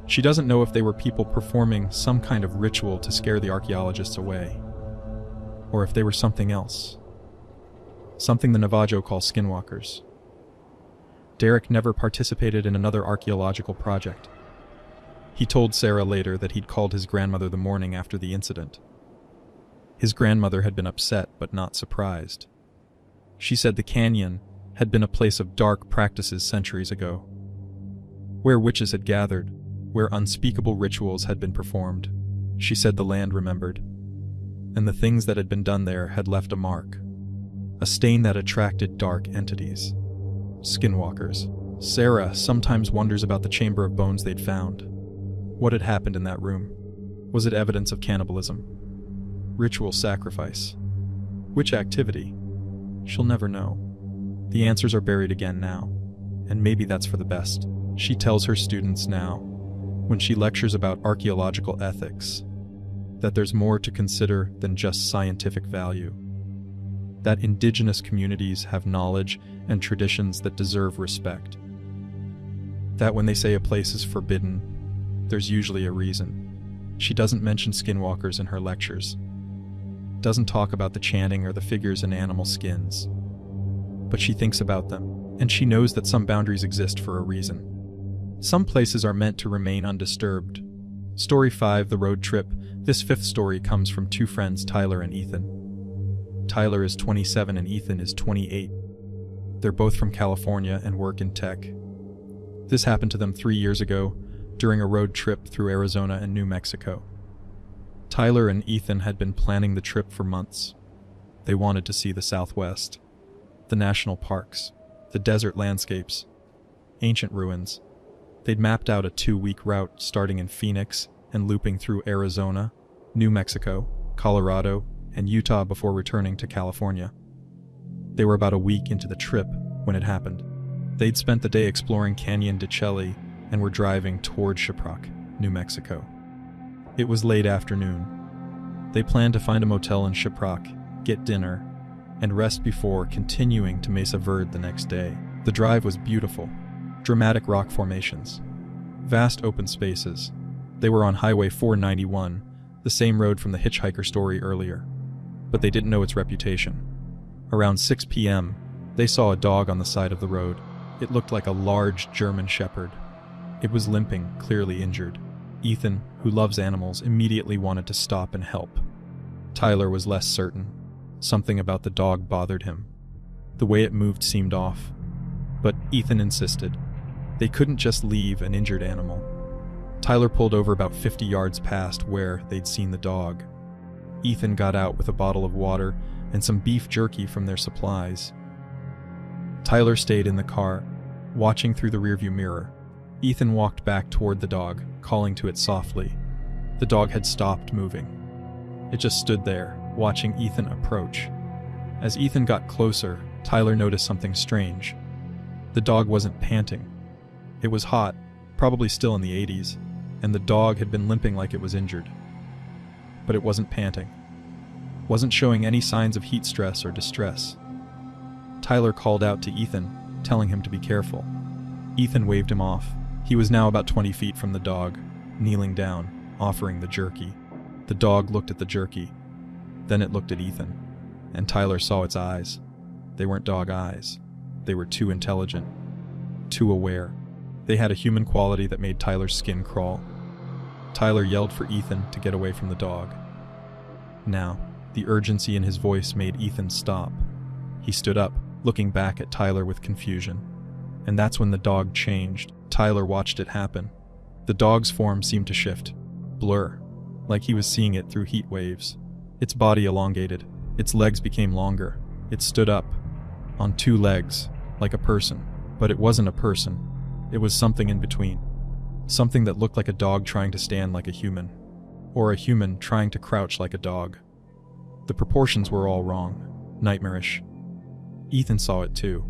She doesn't know if they were people performing some kind of ritual to scare the archaeologists away, or if they were something else. Something the Navajo call skinwalkers. Derek never participated in another archaeological project. He told Sarah later that he'd called his grandmother the morning after the incident. His grandmother had been upset but not surprised. She said the canyon had been a place of dark practices centuries ago, where witches had gathered, where unspeakable rituals had been performed. She said the land remembered, and the things that had been done there had left a mark, a stain that attracted dark entities. Skinwalkers. Sarah sometimes wonders about the chamber of bones they'd found. What had happened in that room? Was it evidence of cannibalism? Ritual sacrifice? Which activity? She'll never know. The answers are buried again now, and maybe that's for the best. She tells her students now, when she lectures about archaeological ethics, that there's more to consider than just scientific value. That indigenous communities have knowledge and traditions that deserve respect. That when they say a place is forbidden, there's usually a reason. She doesn't mention skinwalkers in her lectures, doesn't talk about the chanting or the figures in animal skins, but she thinks about them, and she knows that some boundaries exist for a reason. Some places are meant to remain undisturbed. Story 5, The Road Trip. This 5th story comes from 2 friends, Tyler and Ethan. Tyler is 27 and Ethan is 28. They're both from California and work in tech. This happened to them 3 years ago during a road trip through Arizona and New Mexico. Tyler and Ethan had been planning the trip for months. They wanted to see the Southwest, the national parks, the desert landscapes, ancient ruins. They'd mapped out a 2-week route starting in Phoenix and looping through Arizona, New Mexico, Colorado, and Utah before returning to California. They were about a week into the trip when it happened. They'd spent the day exploring Canyon de Chelly and were driving toward Shiprock, New Mexico. It was late afternoon. They planned to find a motel in Shiprock, get dinner, and rest before continuing to Mesa Verde the next day. The drive was beautiful. Dramatic rock formations. Vast open spaces. They were on Highway 491, the same road from the Hitchhiker story earlier. But they didn't know its reputation. Around 6 p.m., they saw a dog on the side of the road. It looked like a large German shepherd. It was limping, clearly injured. Ethan, who loves animals, immediately wanted to stop and help. Tyler was less certain. Something about the dog bothered him. The way it moved seemed off. But Ethan insisted. They couldn't just leave an injured animal. Tyler pulled over about 50 yards past where they'd seen the dog. Ethan got out with a bottle of water and some beef jerky from their supplies. Tyler stayed in the car, watching through the rearview mirror. Ethan walked back toward the dog, calling to it softly. The dog had stopped moving. It just stood there, watching Ethan approach. As Ethan got closer, Tyler noticed something strange. The dog wasn't panting. It was hot, probably still in the 80s, and the dog had been limping like it was injured. But it wasn't panting. Wasn't showing any signs of heat stress or distress. Tyler called out to Ethan, telling him to be careful. Ethan waved him off. He was now about 20 feet from the dog, kneeling down, offering the jerky. The dog looked at the jerky. Then it looked at Ethan, and Tyler saw its eyes. They weren't dog eyes. They were too intelligent, too aware. They had a human quality that made Tyler's skin crawl. Tyler yelled for Ethan to get away from the dog. Now, the urgency in his voice made Ethan stop. He stood up, looking back at Tyler with confusion. And that's when the dog changed. Tyler watched it happen. The dog's form seemed to shift, blur, like he was seeing it through heat waves. Its body elongated. Its legs became longer. It stood up, on 2 legs, like a person. But it wasn't a person. It was something in between. Something that looked like a dog trying to stand like a human, or a human trying to crouch like a dog. The proportions were all wrong, nightmarish. Ethan saw it too.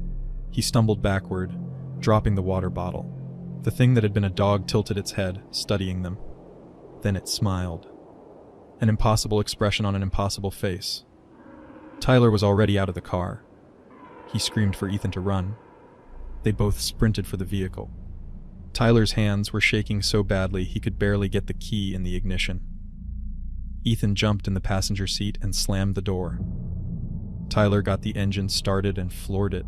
He stumbled backward, dropping the water bottle. The thing that had been a dog tilted its head, studying them. Then it smiled. An impossible expression on an impossible face. Tyler was already out of the car. He screamed for Ethan to run. They both sprinted for the vehicle. Tyler's hands were shaking so badly he could barely get the key in the ignition. Ethan jumped in the passenger seat and slammed the door. Tyler got the engine started and floored it.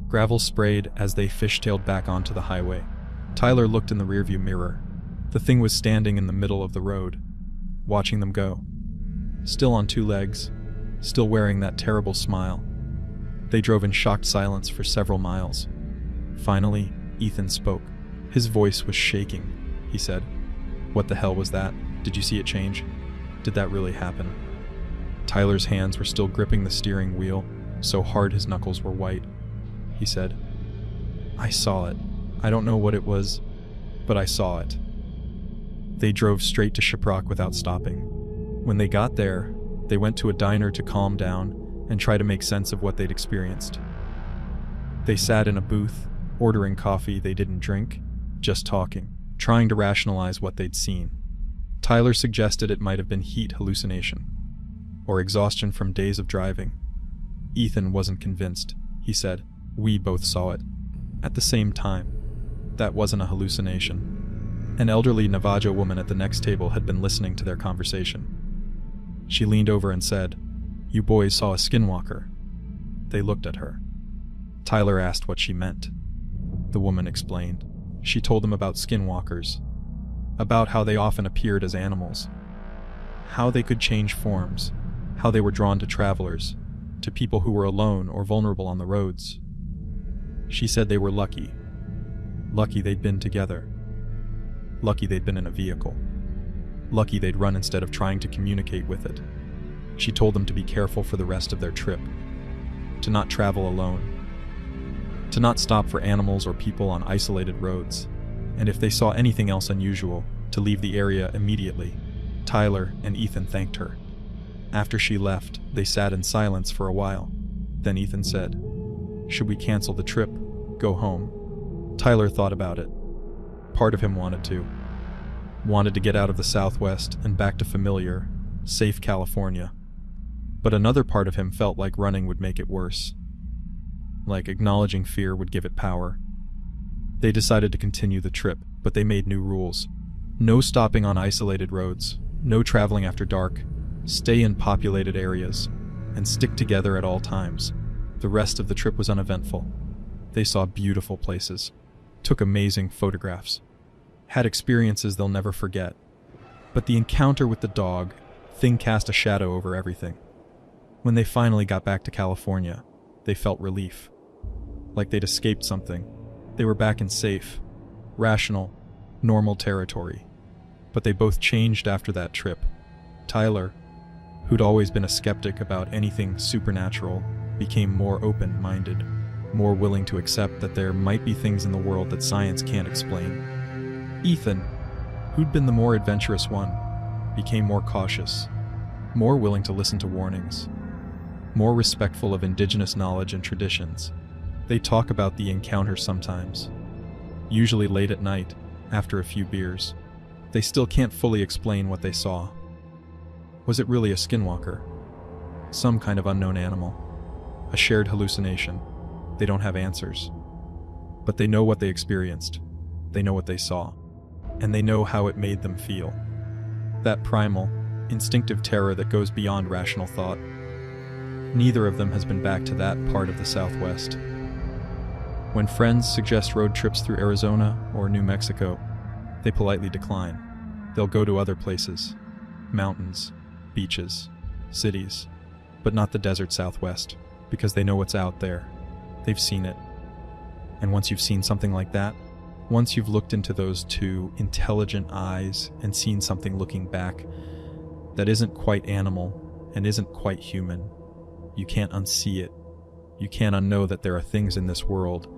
Gravel sprayed as they fishtailed back onto the highway. Tyler looked in the rearview mirror. The thing was standing in the middle of the road, watching them go. Still on 2 legs, still wearing that terrible smile. They drove in shocked silence for several miles. Finally, Ethan spoke. His voice was shaking. He said, "What the hell was that? Did you see it change? Did that really happen?" Tyler's hands were still gripping the steering wheel, so hard his knuckles were white. He said, "I saw it. I don't know what it was, but I saw it." They drove straight to Shiprock without stopping. When they got there, they went to a diner to calm down and try to make sense of what they'd experienced. They sat in a booth, ordering coffee they didn't drink, just talking, trying to rationalize what they'd seen. Tyler suggested it might have been heat hallucination, or exhaustion from days of driving. Ethan wasn't convinced. He said, "We both saw it. At the same time. That wasn't a hallucination." An elderly Navajo woman at the next table had been listening to their conversation. She leaned over and said, "You boys saw a skinwalker." They looked at her. Tyler asked what she meant. The woman explained. She told them about skinwalkers, about how they often appeared as animals, how they could change forms, how they were drawn to travelers, to people who were alone or vulnerable on the roads. She said they were lucky. Lucky they'd been together. Lucky they'd been in a vehicle. Lucky they'd run instead of trying to communicate with it. She told them to be careful for the rest of their trip, to not travel alone, to not stop for animals or people on isolated roads, and if they saw anything else unusual, to leave the area immediately. Tyler and Ethan thanked her. After she left, they sat in silence for a while. Then Ethan said, "Should we cancel the trip? Go home?" Tyler thought about it. Part of him wanted to get out of the Southwest and back to familiar, safe California. But another part of him felt like running would make it worse. Like acknowledging fear would give it power. They decided to continue the trip, but they made new rules. No stopping on isolated roads, no traveling after dark, stay in populated areas, and stick together at all times. The rest of the trip was uneventful. They saw beautiful places, took amazing photographs, had experiences they'll never forget. But the encounter with the dog thing cast a shadow over everything. When they finally got back to California, they felt relief. Like they'd escaped something. They were back in safe, rational, normal territory. But they both changed after that trip. Tyler, who'd always been a skeptic about anything supernatural, became more open-minded, more willing to accept that there might be things in the world that science can't explain. Ethan, who'd been the more adventurous one, became more cautious, more willing to listen to warnings, more respectful of Indigenous knowledge and traditions. They talk about the encounter sometimes, usually late at night, after a few beers. They still can't fully explain what they saw. Was it really a skinwalker? Some kind of unknown animal? A shared hallucination? They don't have answers. But they know what they experienced. They know what they saw. And they know how it made them feel. That primal, instinctive terror that goes beyond rational thought. Neither of them has been back to that part of the Southwest. When friends suggest road trips through Arizona or New Mexico, they politely decline. They'll go to other places, mountains, beaches, cities, but not the desert Southwest, because they know what's out there. They've seen it. And once you've seen something like that, once you've looked into those two intelligent eyes and seen something looking back that isn't quite animal and isn't quite human, you can't unsee it. You can't unknow that there are things in this world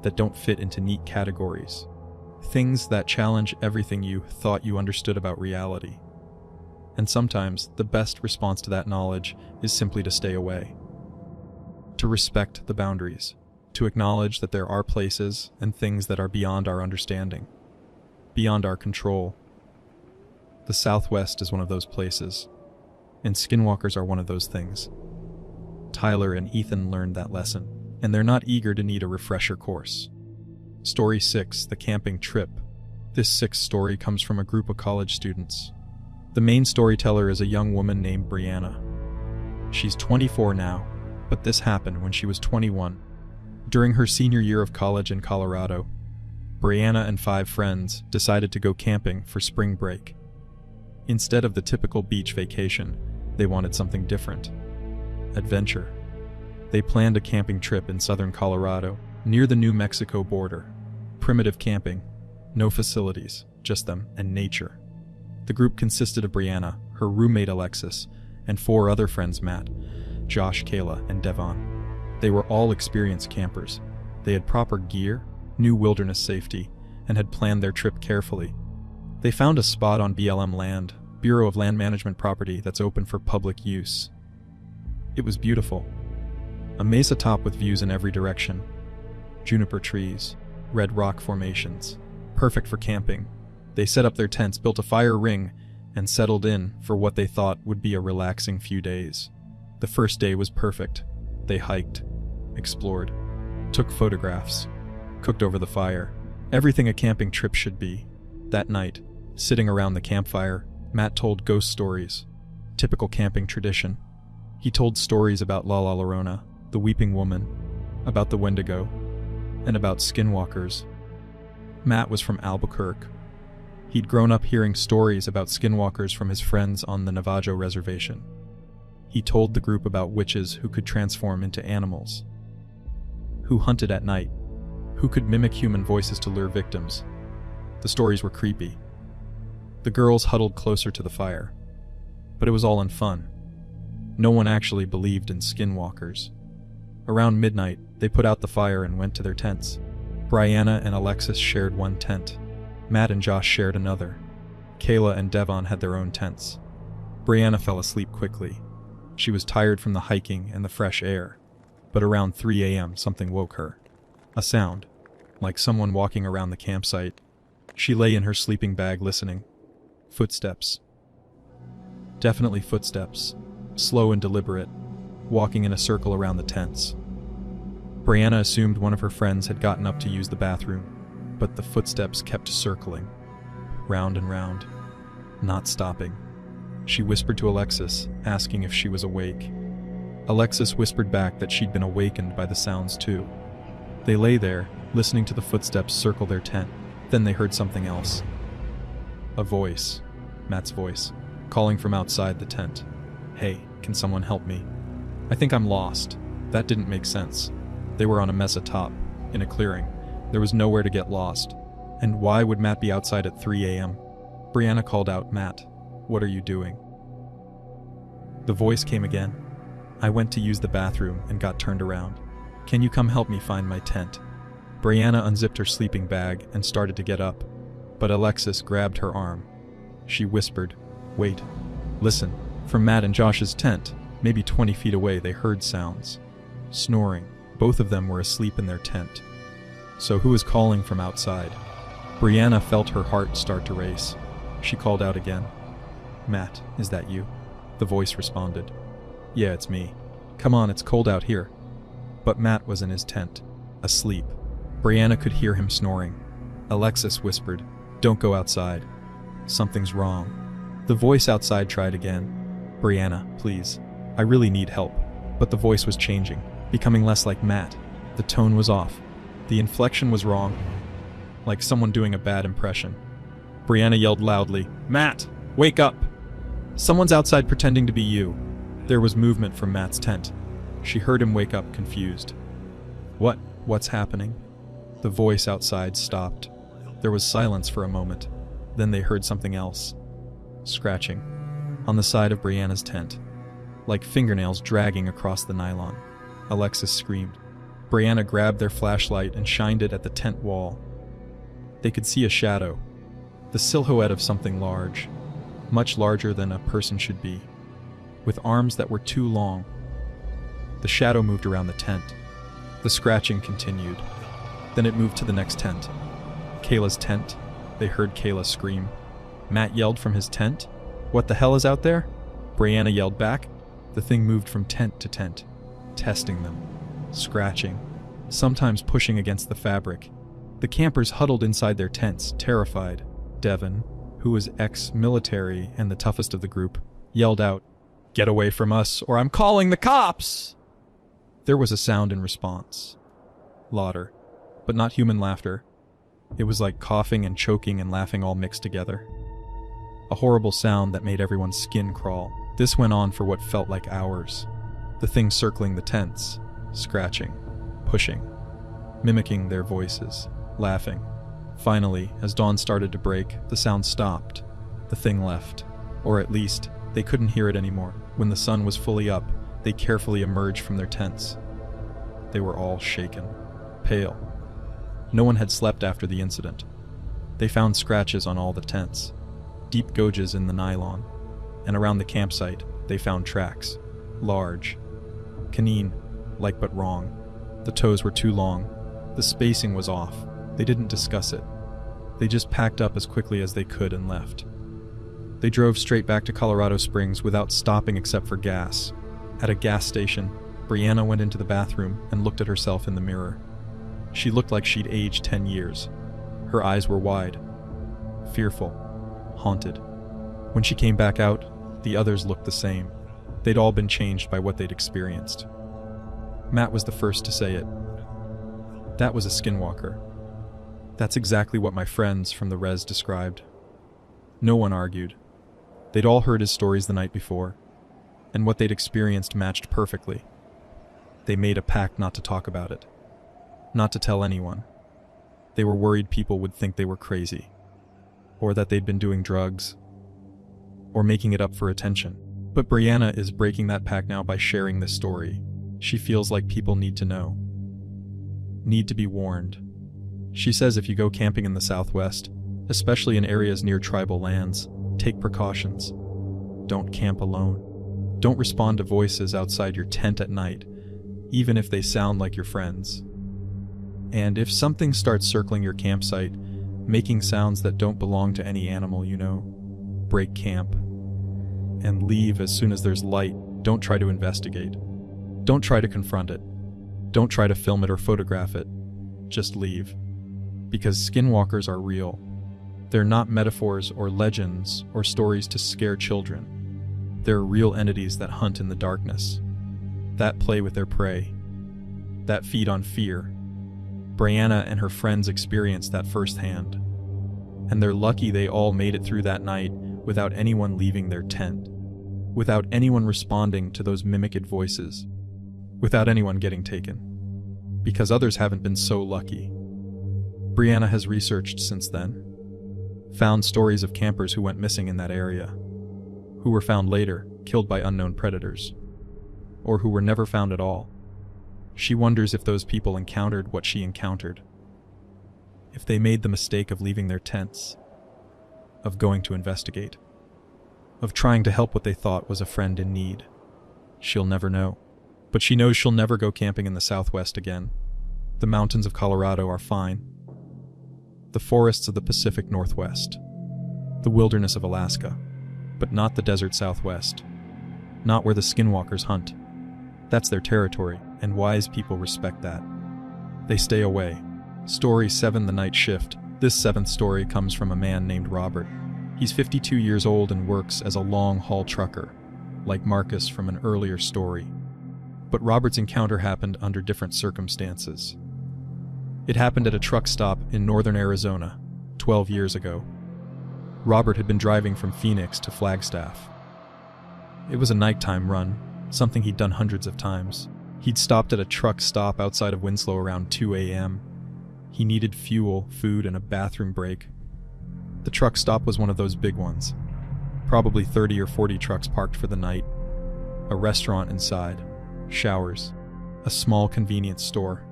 that don't fit into neat categories. Things that challenge everything you thought you understood about reality. And sometimes the best response to that knowledge is simply to stay away. To respect the boundaries. To acknowledge that there are places and things that are beyond our understanding. Beyond our control. The Southwest is one of those places. And skinwalkers are one of those things. Tyler and Ethan learned that lesson, and they're not eager to need a refresher course. Story 6, The Camping Trip. This sixth story comes from a group of college students. The main storyteller is a young woman named Brianna. She's 24 now, but this happened when she was 21. During her senior year of college in Colorado, Brianna and 5 friends decided to go camping for spring break. Instead of the typical beach vacation, they wanted something different. Adventure. They planned a camping trip in southern Colorado, near the New Mexico border. Primitive camping, no facilities, just them and nature. The group consisted of Brianna, her roommate Alexis, and 4 other friends, Matt, Josh, Kayla, and Devon. They were all experienced campers. They had proper gear, knew wilderness safety, and had planned their trip carefully. They found a spot on BLM land, Bureau of Land Management property that's open for public use. It was beautiful. A mesa top with views in every direction. Juniper trees, red rock formations. Perfect for camping. They set up their tents, built a fire ring, and settled in for what they thought would be a relaxing few days. The first day was perfect. They hiked, explored, took photographs, cooked over the fire. Everything a camping trip should be. That night, sitting around the campfire, Matt told ghost stories. Typical camping tradition. He told stories about La Llorona, the Weeping Woman, about the Wendigo, and about skinwalkers. Matt was from Albuquerque. He'd grown up hearing stories about skinwalkers from his friends on the Navajo Reservation. He told the group about witches who could transform into animals, who hunted at night, who could mimic human voices to lure victims. The stories were creepy. The girls huddled closer to the fire, but it was all in fun. No one actually believed in skinwalkers. Around midnight, they put out the fire and went to their tents. Brianna and Alexis shared one tent. Matt and Josh shared another. Kayla and Devon had their own tents. Brianna fell asleep quickly. She was tired from the hiking and the fresh air. But around 3 a.m. something woke her. A sound, like someone walking around the campsite. She lay in her sleeping bag listening. Footsteps. Definitely footsteps. Slow and deliberate, walking in a circle around the tents. Brianna assumed one of her friends had gotten up to use the bathroom, but the footsteps kept circling, round and round, not stopping. She whispered to Alexis, asking if she was awake. Alexis whispered back that she'd been awakened by the sounds too. They lay there, listening to the footsteps circle their tent. Then they heard something else. A voice, Matt's voice, calling from outside the tent. "Hey, can someone help me? I think I'm lost." That didn't make sense. They were on a mesa top, in a clearing. There was nowhere to get lost. And why would Matt be outside at 3 a.m.? Brianna called out, "Matt, what are you doing?" The voice came again. "I went to use the bathroom and got turned around. Can you come help me find my tent?" Brianna unzipped her sleeping bag and started to get up, but Alexis grabbed her arm. She whispered, "Wait, listen." From Matt and Josh's tent, maybe 20 feet away, they heard sounds. Snoring. Both of them were asleep in their tent. So who was calling from outside? Brianna felt her heart start to race. She called out again. "Matt, is that you?" The voice responded. "Yeah, it's me. Come on, it's cold out here." But Matt was in his tent, asleep. Brianna could hear him snoring. Alexis whispered, "Don't go outside. Something's wrong." The voice outside tried again. "Brianna, please. I really need help." But the voice was changing, becoming less like Matt. The tone was off. The inflection was wrong, like someone doing a bad impression. Brianna yelled loudly, "Matt, wake up! Someone's outside pretending to be you." There was movement from Matt's tent. She heard him wake up, confused. What's happening?" The voice outside stopped. There was silence for a moment. Then they heard something else. Scratching. On the side of Brianna's tent. Like fingernails dragging across the nylon. Alexis screamed. Brianna grabbed their flashlight and shined it at the tent wall. They could see a shadow. The silhouette of something large. Much larger than a person should be. With arms that were too long. The shadow moved around the tent. The scratching continued. Then it moved to the next tent. Kayla's tent. They heard Kayla scream. Matt yelled from his tent. "What the hell is out there?" Brianna yelled back. The thing moved from tent to tent, testing them, scratching, sometimes pushing against the fabric. The campers huddled inside their tents, terrified. Devin, who was ex-military and the toughest of the group, yelled out, "Get away from us, or I'm calling the cops!" There was a sound in response. Laughter, but not human laughter. It was like coughing and choking and laughing all mixed together. A horrible sound that made everyone's skin crawl. This went on for what felt like hours. The thing circling the tents, scratching, pushing, mimicking their voices, laughing. Finally, as dawn started to break, the sound stopped. The thing left. Or at least, they couldn't hear it anymore. When the sun was fully up, they carefully emerged from their tents. They were all shaken, pale. No one had slept after the incident. They found scratches on all the tents, deep gouges in the nylon, and around the campsite, they found tracks, large, canine-like but wrong. The toes were too long. The spacing was off. They didn't discuss it. They just packed up as quickly as they could and left. They drove straight back to Colorado Springs without stopping except for gas. At a gas station, Brianna went into the bathroom and looked at herself in the mirror. She looked like she'd aged 10 years. Her eyes were wide, fearful, haunted. When she came back out, the others looked the same. They'd all been changed by what they'd experienced. Matt was the first to say it. "That was a skinwalker. That's exactly what my friends from the res described." No one argued. They'd all heard his stories the night before, and what they'd experienced matched perfectly. They made a pact not to talk about it, not to tell anyone. They were worried people would think they were crazy, or that they'd been doing drugs, or making it up for attention. But Brianna is breaking that pact now by sharing this story. She feels like people need to know, need to be warned. She says if you go camping in the Southwest, especially in areas near tribal lands, take precautions. Don't camp alone. Don't respond to voices outside your tent at night. even if they sound like your friends. And if something starts circling your campsite, making sounds that don't belong to any animal you know, break camp and leave as soon as there's light. Don't try to investigate. Don't try to confront it. Don't try to film it or photograph it. Just leave. Because skinwalkers are real. They're not metaphors or legends or stories to scare children. They're real entities that hunt in the darkness, that play with their prey, that feed on fear. Brianna and her friends experienced that firsthand. And they're lucky they all made it through that night without anyone leaving their tent, without anyone responding to those mimicked voices, without anyone getting taken. Because others haven't been so lucky. Brianna has researched since then, found stories of campers who went missing in that area, who were found later, killed by unknown predators, or who were never found at all. She wonders if those people encountered what she encountered, if they made the mistake of leaving their tents, of going to investigate, of trying to help what they thought was a friend in need. She'll never know. But she knows she'll never go camping in the Southwest again. The mountains of Colorado are fine. The forests of the Pacific Northwest. The wilderness of Alaska. But not the desert Southwest. Not where the skinwalkers hunt. That's their territory, and wise people respect that. They stay away. Story 7: The Night Shift. This seventh story comes from a man named Robert. He's 52 years old and works as a long-haul trucker, like Marcus from an earlier story. But Robert's encounter happened under different circumstances. It happened at a truck stop in northern Arizona, 12 years ago. Robert had been driving from Phoenix to Flagstaff. It was a nighttime run, something he'd done hundreds of times. He'd stopped at a truck stop outside of Winslow around 2 a.m. He needed fuel, food, and a bathroom break. The truck stop was one of those big ones. Probably 30 or 40 trucks parked for the night. A restaurant inside. Showers. A small convenience store.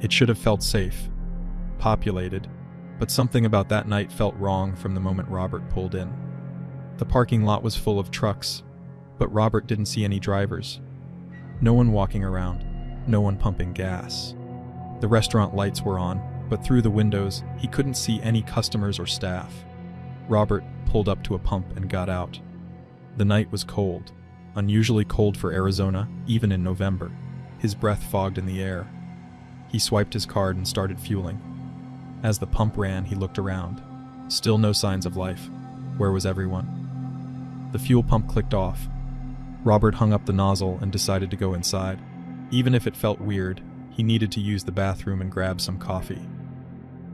It should have felt safe. Populated. But something about that night felt wrong from the moment Robert pulled in. The parking lot was full of trucks, but Robert didn't see any drivers. No one walking around. No one pumping gas. The restaurant lights were on, but through the windows, he couldn't see any customers or staff. Robert pulled up to a pump and got out. The night was cold, unusually cold for Arizona, even in November. His breath fogged in the air. He swiped his card and started fueling. As the pump ran, he looked around. Still no signs of life. Where was everyone? The fuel pump clicked off. Robert hung up the nozzle and decided to go inside. Even if it felt weird, he needed to use the bathroom and grab some coffee.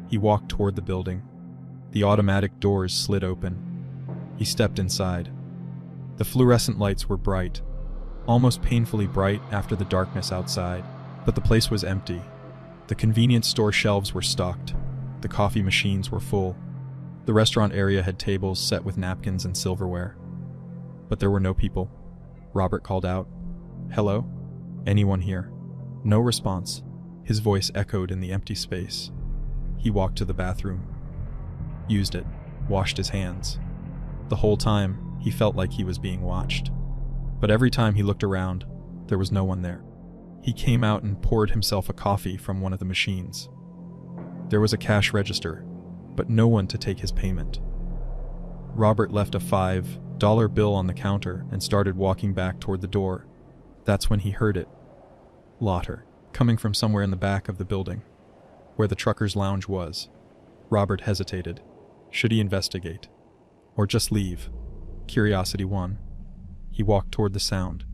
He walked toward the building. The automatic doors slid open. He stepped inside. The fluorescent lights were bright, almost painfully bright after the darkness outside, but the place was empty. The convenience store shelves were stocked. The coffee machines were full. The restaurant area had tables set with napkins and silverware. But there were no people. Robert called out, "Hello? Anyone here?" No response. His voice echoed in the empty space. He walked to the bathroom, used it, washed his hands. The whole time, he felt like he was being watched. But every time he looked around, there was no one there. He came out and poured himself a coffee from one of the machines. There was a cash register, but no one to take his payment. Robert left a $5 bill on the counter and started walking back toward the door. That's when he heard it. Laughter, coming from somewhere in the back of the building, where the trucker's lounge was. Robert hesitated. Should he investigate? Or just leave? Curiosity won. He walked toward the sound.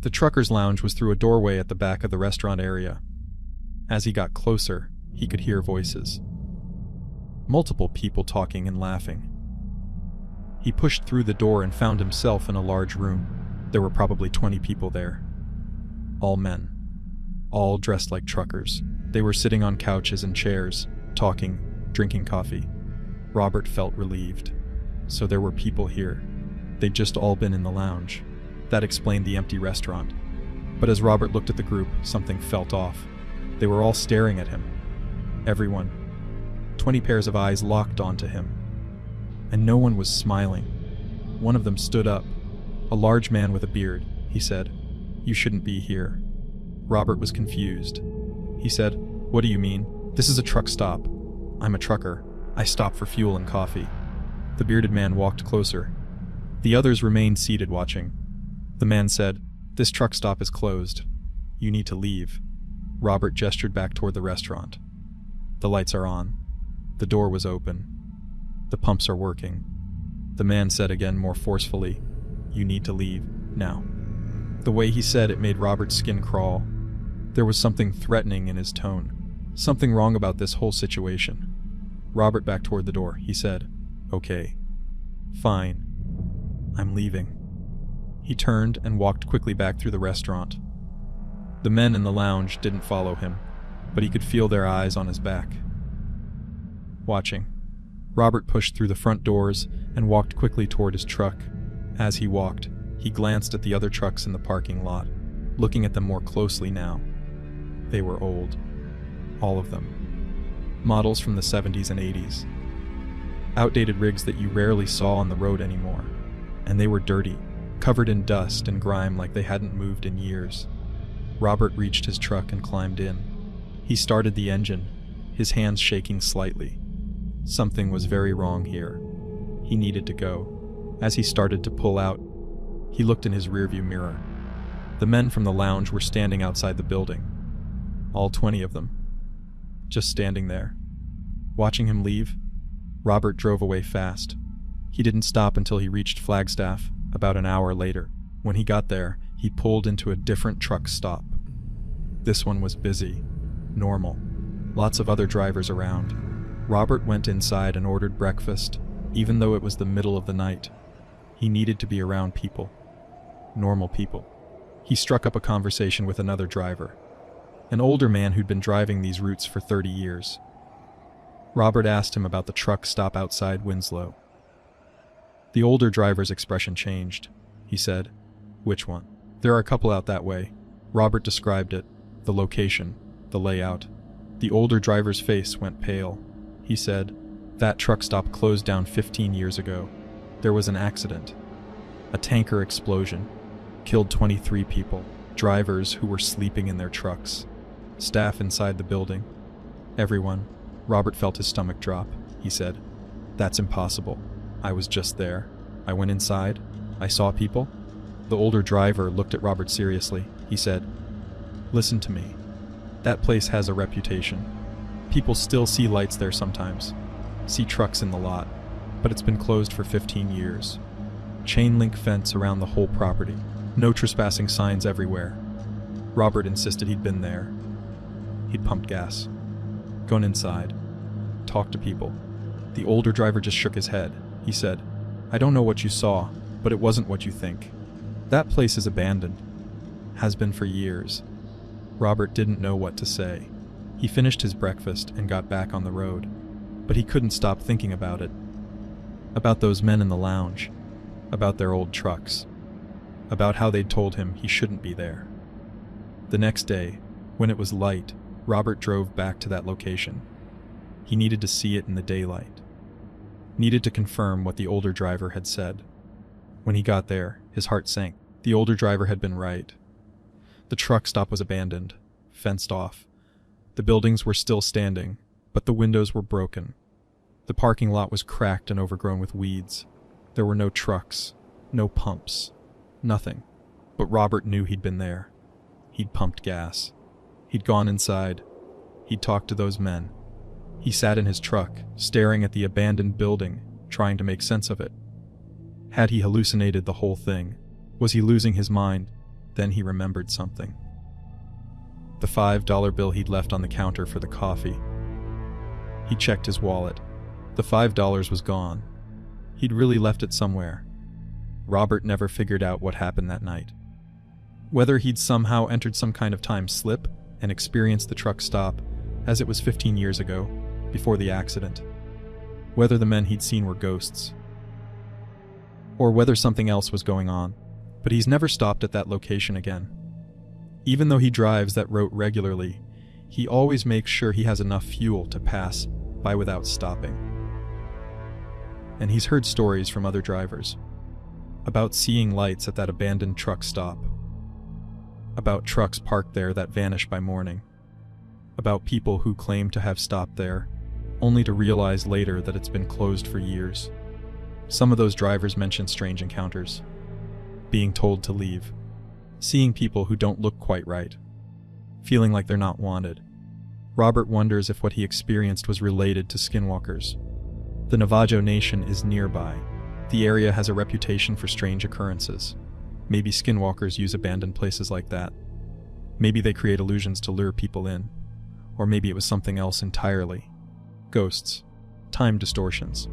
The trucker's lounge was through a doorway at the back of the restaurant area. As he got closer, he could hear voices. Multiple people talking and laughing. He pushed through the door and found himself in a large room. There were probably 20 people there. All men. All dressed like truckers. They were sitting on couches and chairs, talking, drinking coffee. Robert felt relieved. So there were people here. They'd just all been in the lounge. That explained the empty restaurant. But as Robert looked at the group, something felt off. They were all staring at him. Everyone. 20 pairs of eyes locked onto him. And no one was smiling. One of them stood up. A large man with a beard. He said, "You shouldn't be here." Robert was confused. He said, "What do you mean? This is a truck stop. I'm a trucker. I stop for fuel and coffee." The bearded man walked closer. The others remained seated watching. The man said, "This truck stop is closed. You need to leave." Robert gestured back toward the restaurant. "The lights are on. The door was open. The pumps are working." The man said again more forcefully, "You need to leave, now." The way he said it made Robert's skin crawl. There was something threatening in his tone. Something wrong about this whole situation. Robert backed toward the door. He said, "Okay. Fine. I'm leaving." He turned and walked quickly back through the restaurant. The men in the lounge didn't follow him, but he could feel their eyes on his back, watching. Robert pushed through the front doors and walked quickly toward his truck. As he walked, he glanced at the other trucks in the parking lot, looking at them more closely now. They were old. All of them. Models from the 70s and 80s. Outdated rigs that you rarely saw on the road anymore. And they were dirty, covered in dust and grime like they hadn't moved in years. Robert reached his truck and climbed in. He started the engine, his hands shaking slightly. Something was very wrong here. He needed to go. As he started to pull out, he looked in his rearview mirror. The men from the lounge were standing outside the building. All 20 of them. Just standing there. Watching him leave, Robert drove away fast. He didn't stop until he reached Flagstaff, about an hour later. When he got there, he pulled into a different truck stop. This one was busy, normal, lots of other drivers around. Robert went inside and ordered breakfast, even though it was the middle of the night. He needed to be around people. Normal people. He struck up a conversation with another driver, an older man who'd been driving these routes for 30 years. Robert asked him about the truck stop outside Winslow. The older driver's expression changed. He said, "Which one?" "There are a couple out that way." Robert described it, the location, the layout. The older driver's face went pale. He said, "That truck stop closed down 15 years ago. There was an accident. A tanker explosion. Killed 23 people, drivers who were sleeping in their trucks. Staff inside the building. Everyone." Robert felt his stomach drop. He said, "That's impossible. I was just there. I went inside. I saw people." The older driver looked at Robert seriously. He said, "Listen to me. That place has a reputation. People still see lights there sometimes. See trucks in the lot. But it's been closed for 15 years. Chain link fence around the whole property. No trespassing signs everywhere." Robert insisted he'd been there. He'd pumped gas. Gone inside. Talked to people. The older driver just shook his head. He said, "I don't know what you saw, but it wasn't what you think. That place is abandoned. Has been for years." Robert didn't know what to say. He finished his breakfast and got back on the road, but he couldn't stop thinking about it. About those men in the lounge. About their old trucks. About how they'd told him he shouldn't be there. The next day, when it was light, Robert drove back to that location. He needed to see it in the daylight. Needed to confirm what the older driver had said. When he got there, his heart sank. The older driver had been right. The truck stop was abandoned, fenced off. The buildings were still standing, but the windows were broken. The parking lot was cracked and overgrown with weeds. There were no trucks, no pumps, nothing. But Robert knew he'd been there. He'd pumped gas. He'd gone inside. He'd talked to those men. He sat in his truck, staring at the abandoned building, trying to make sense of it. Had he hallucinated the whole thing? Was he losing his mind? Then he remembered something. The $5 bill he'd left on the counter for the coffee. He checked his wallet. The $5 was gone. He'd really left it somewhere. Robert never figured out what happened that night. Whether he'd somehow entered some kind of time slip and experienced the truck stop as it was 15 years ago, before the accident. Whether the men he'd seen were ghosts. Or whether something else was going on. But he's never stopped at that location again. Even though he drives that route regularly, he always makes sure he has enough fuel to pass by without stopping. And he's heard stories from other drivers about seeing lights at that abandoned truck stop. about trucks parked there that vanish by morning, about people who claim to have stopped there, only to realize later that it's been closed for years. Some of those drivers mention strange encounters, being told to leave, seeing people who don't look quite right, feeling like they're not wanted. Robert wonders if what he experienced was related to skinwalkers. The Navajo Nation is nearby. The area has a reputation for strange occurrences. Maybe skinwalkers use abandoned places like that. Maybe they create illusions to lure people in. Or maybe it was something else entirely. Ghosts, time distortions,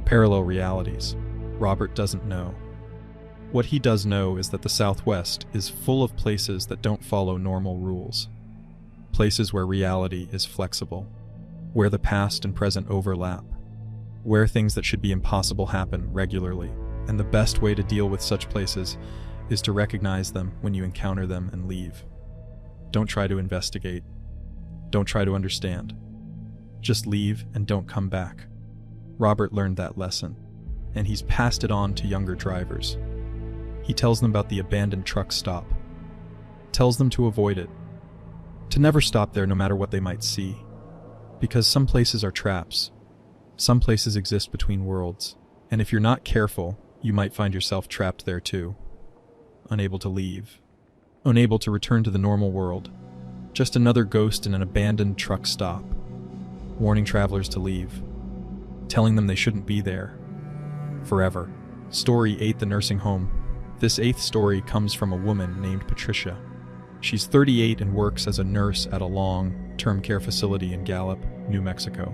parallel realities. Robert doesn't know. What he does know is that the Southwest is full of places that don't follow normal rules. Places where reality is flexible, where the past and present overlap, where things that should be impossible happen regularly, and the best way to deal with such places is to recognize them when you encounter them and leave. Don't try to investigate. Don't try to understand. Just leave and don't come back. Robert learned that lesson, and he's passed it on to younger drivers. He tells them about the abandoned truck stop, tells them to avoid it, to never stop there no matter what they might see, because some places are traps. Some places exist between worlds, and if you're not careful, you might find yourself trapped there too. Unable to leave, unable to return to the normal world, just another ghost in an abandoned truck stop, warning travelers to leave, telling them they shouldn't be there forever. Story 8: The Nursing Home. This 8th story comes from a woman named Patricia. She's 38 and works as a nurse at a long-term care facility in Gallup, New Mexico.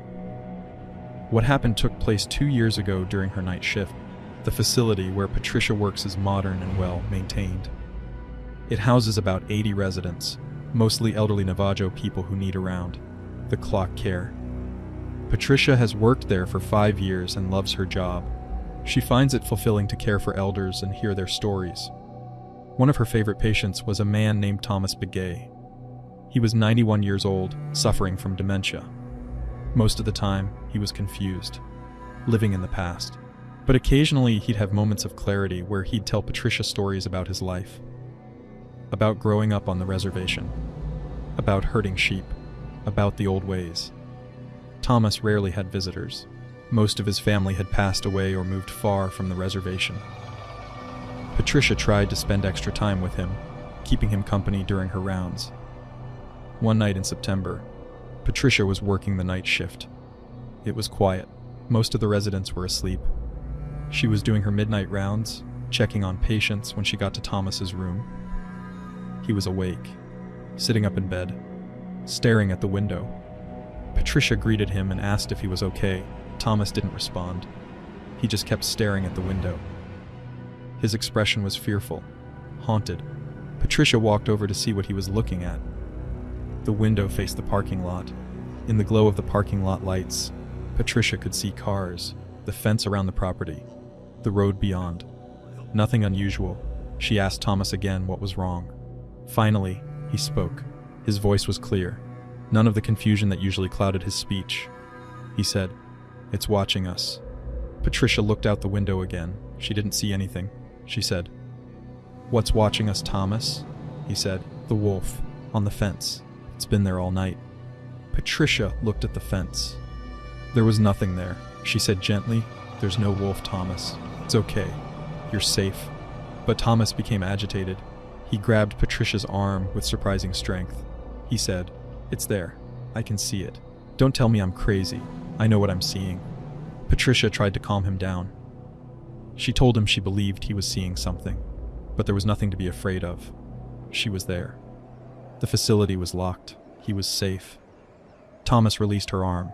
What happened took place 2 years ago during her night shift. The facility where Patricia works is modern and well-maintained. It houses about 80 residents, mostly elderly Navajo people who need around-the-clock care. Patricia has worked there for 5 years and loves her job. She finds it fulfilling to care for elders and hear their stories. One of her favorite patients was a man named Thomas Begay. He was 91 years old, suffering from dementia. Most of the time, he was confused, living in the past. But occasionally, he'd have moments of clarity where he'd tell Patricia stories about his life, about growing up on the reservation, about herding sheep, about the old ways. Thomas rarely had visitors. Most of his family had passed away or moved far from the reservation. Patricia tried to spend extra time with him, keeping him company during her rounds. One night in September, Patricia was working the night shift. It was quiet. Most of the residents were asleep. She was doing her midnight rounds, checking on patients when she got to Thomas's room. He was awake, sitting up in bed, staring at the window. Patricia greeted him and asked if he was okay. Thomas didn't respond. He just kept staring at the window. His expression was fearful, haunted. Patricia walked over to see what he was looking at. The window faced the parking lot. In the glow of the parking lot lights, Patricia could see cars, the fence around the property, the road beyond. Nothing unusual. She asked Thomas again what was wrong. Finally, he spoke. His voice was clear. None of the confusion that usually clouded his speech. He said, "It's watching us." Patricia looked out the window again. She didn't see anything. She said, "What's watching us, Thomas?" He said, "The wolf, on the fence. It's been there all night." Patricia looked at the fence. There was nothing there. She said gently, "There's no wolf, Thomas. It's okay. You're safe." But Thomas became agitated. He grabbed Patricia's arm with surprising strength. He said, "It's there. I can see it. Don't tell me I'm crazy. I know what I'm seeing." Patricia tried to calm him down. She told him she believed he was seeing something, but there was nothing to be afraid of. She was there. The facility was locked. He was safe. Thomas released her arm.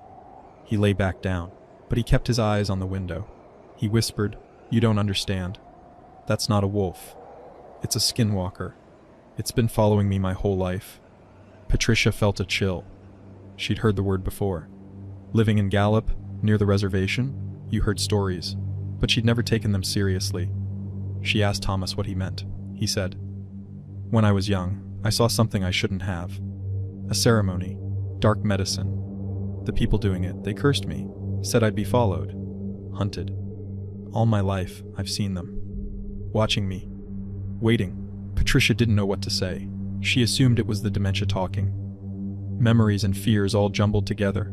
He lay back down, but he kept his eyes on the window. He whispered, "You don't understand. That's not a wolf. It's a skinwalker. It's been following me my whole life." Patricia felt a chill. She'd heard the word before. Living in Gallup, near the reservation, you heard stories, but she'd never taken them seriously. She asked Thomas what he meant. He said, "When I was young, I saw something I shouldn't have. A ceremony, dark medicine. The people doing it, they cursed me, said I'd be followed, hunted. All my life, I've seen them. Watching me. Waiting. Patricia didn't know what to say. She assumed it was the dementia talking. Memories and fears all jumbled together.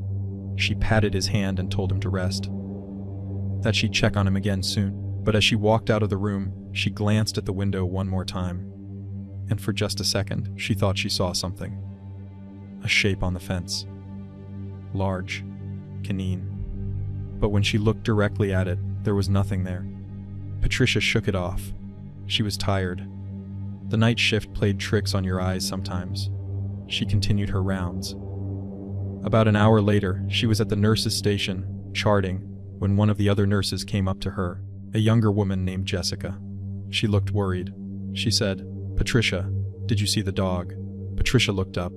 She patted his hand and told him to rest, that she'd check on him again soon. But as she walked out of the room, she glanced at the window one more time. And for just a second, she thought she saw something. A shape on the fence. Large. Canine. But when she looked directly at it, there was nothing there. Patricia shook it off. She was tired. The night shift played tricks on your eyes sometimes. She continued her rounds. About an hour later, she was at the nurse's station, charting, when one of the other nurses came up to her, a younger woman named Jessica. She looked worried. She said, "Patricia, did you see the dog?" Patricia looked up.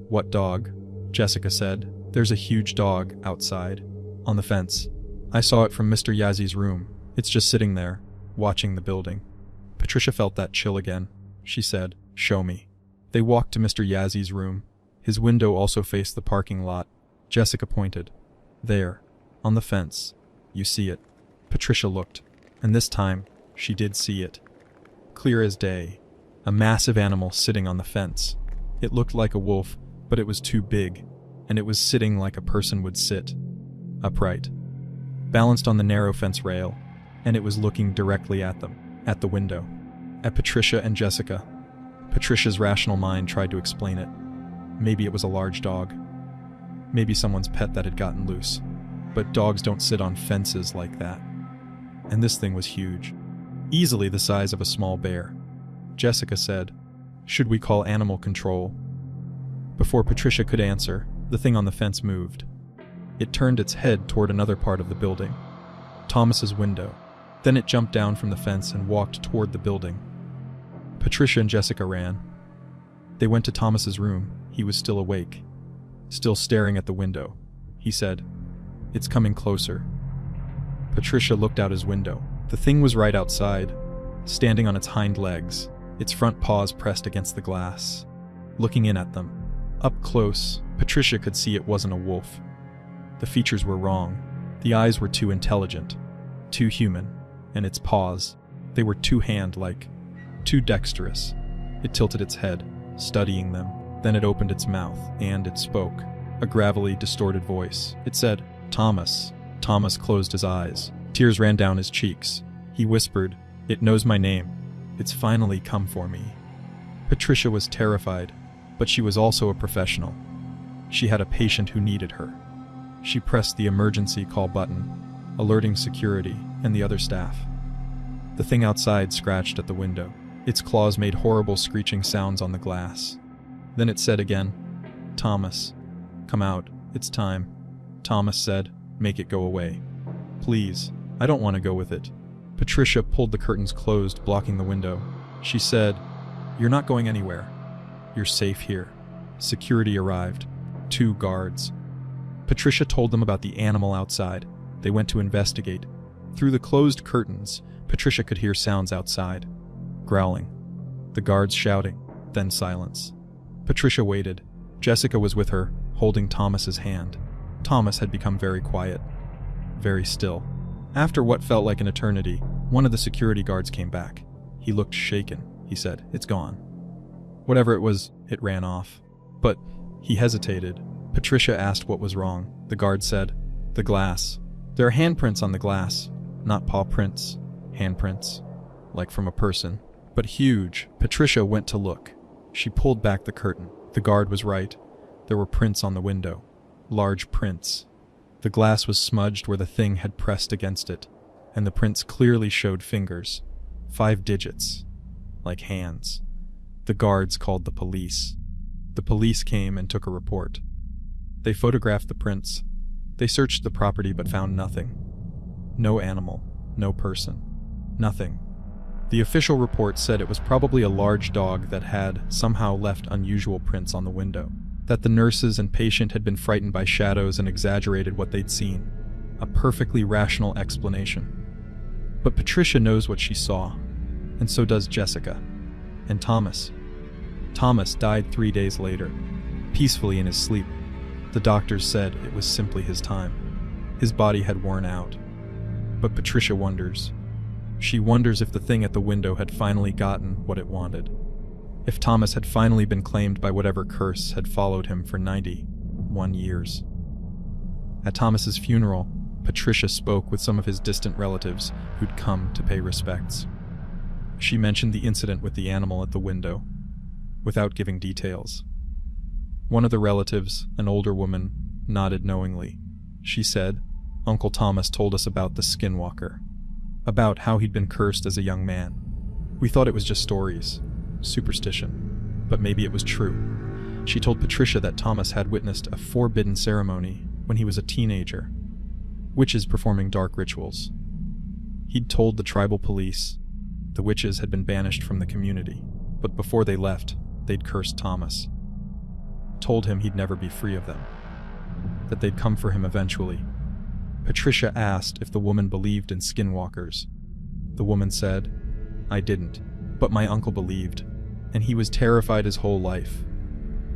"What dog?" Jessica said, "There's a huge dog outside, on the fence. I saw it from Mr. Yazzi's room. It's just sitting there, watching the building." Patricia felt that chill again. She said, "Show me." They walked to Mr. Yazzi's room. His window also faced the parking lot. Jessica pointed. "There, on the fence. You see it." Patricia looked, and this time, she did see it. Clear as day. A massive animal sitting on the fence. It looked like a wolf, but it was too big, and it was sitting like a person would sit. Upright. Balanced on the narrow fence rail, and it was looking directly at them, at the window. At Patricia and Jessica. Patricia's rational mind tried to explain it. Maybe it was a large dog. Maybe someone's pet that had gotten loose. But dogs don't sit on fences like that. And this thing was huge. Easily the size of a small bear. Jessica said, "Should we call animal control?" Before Patricia could answer, the thing on the fence moved. It turned its head toward another part of the building. Thomas's window. Then it jumped down from the fence and walked toward the building. Patricia and Jessica ran. They went to Thomas's room. He was still awake, still staring at the window. He said, "It's coming closer." Patricia looked out his window. The thing was right outside, standing on its hind legs, its front paws pressed against the glass, looking in at them. Up close, Patricia could see it wasn't a wolf. The features were wrong. The eyes were too intelligent, too human, and its paws, they were too hand-like, too dexterous. It tilted its head, studying them. Then it opened its mouth, and it spoke. A gravelly, distorted voice. It said, "Thomas." Thomas closed his eyes. Tears ran down his cheeks. He whispered, "It knows my name. It's finally come for me." Patricia was terrified, but she was also a professional. She had a patient who needed her. She pressed the emergency call button, alerting security and the other staff. The thing outside scratched at the window. Its claws made horrible screeching sounds on the glass. Then it said again, "Thomas, come out, it's time." Thomas said, "Make it go away. Please, I don't want to go with it." Patricia pulled the curtains closed, blocking the window. She said, "You're not going anywhere. You're safe here." Security arrived. 2 guards. Patricia told them about the animal outside. They went to investigate. Through the closed curtains, Patricia could hear sounds outside. Growling. The guards shouting, then silence. Patricia waited. Jessica was with her, holding Thomas's hand. Thomas had become very quiet, very still. After what felt like an eternity, one of the security guards came back. He looked shaken. He said, "It's gone." Whatever it was, it ran off. But he hesitated. Patricia asked what was wrong. The guard said, "The glass. There are handprints on the glass, not paw prints, handprints, like from a person, but huge." Patricia went to look. She pulled back the curtain. The guard was right. There were prints on the window. Large prints. The glass was smudged where the thing had pressed against it, and the prints clearly showed fingers. 5 digits. Like hands. The guards called the police. The police came and took a report. They photographed the prints. They searched the property but found nothing. No animal. No person. Nothing. The official report said it was probably a large dog that had somehow left unusual prints on the window. That the nurses and patient had been frightened by shadows and exaggerated what they'd seen. A perfectly rational explanation. But Patricia knows what she saw, and so does Jessica. And Thomas. Thomas died 3 days later, peacefully in his sleep. The doctors said it was simply his time. His body had worn out. But Patricia wonders. She wonders if the thing at the window had finally gotten what it wanted. If Thomas had finally been claimed by whatever curse had followed him for 91 years. At Thomas's funeral, Patricia spoke with some of his distant relatives who'd come to pay respects. She mentioned the incident with the animal at the window, without giving details. One of the relatives, an older woman, nodded knowingly. She said, "Uncle Thomas told us about the Skinwalker, about how he'd been cursed as a young man. We thought it was just stories, superstition, but maybe it was true." She told Patricia that Thomas had witnessed a forbidden ceremony when he was a teenager, witches performing dark rituals. He'd told the tribal police the witches had been banished from the community, but before they left, they'd cursed Thomas. Told him he'd never be free of them, that they'd come for him eventually. Patricia asked if the woman believed in skinwalkers. The woman said, "I didn't, but my uncle believed, and he was terrified his whole life.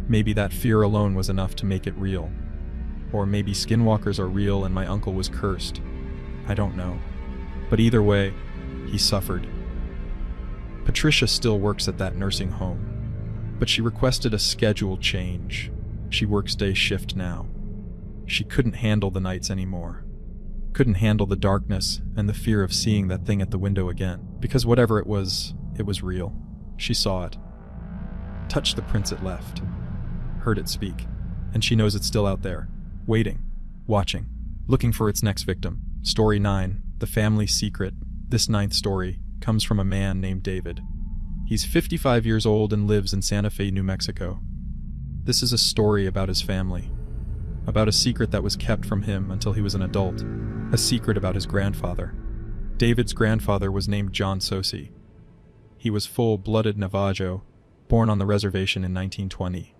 Maybe that fear alone was enough to make it real. Or maybe skinwalkers are real and my uncle was cursed. I don't know. But either way, he suffered." Patricia still works at that nursing home, but she requested a schedule change. She works day shift now. She couldn't handle the nights anymore. Couldn't handle the darkness and the fear of seeing that thing at the window again, because whatever it was real. She saw it. Touched the prints it left. Heard it speak. And she knows it's still out there, waiting, watching, looking for its next victim. Story 9, The Family Secret. This 9th story comes from a man named David. He's 55 years old and lives in Santa Fe, New Mexico. This is a story about his family, about a secret that was kept from him until he was an adult, a secret about his grandfather. David's grandfather was named John Sosi. He was full-blooded Navajo, born on the reservation in 1920.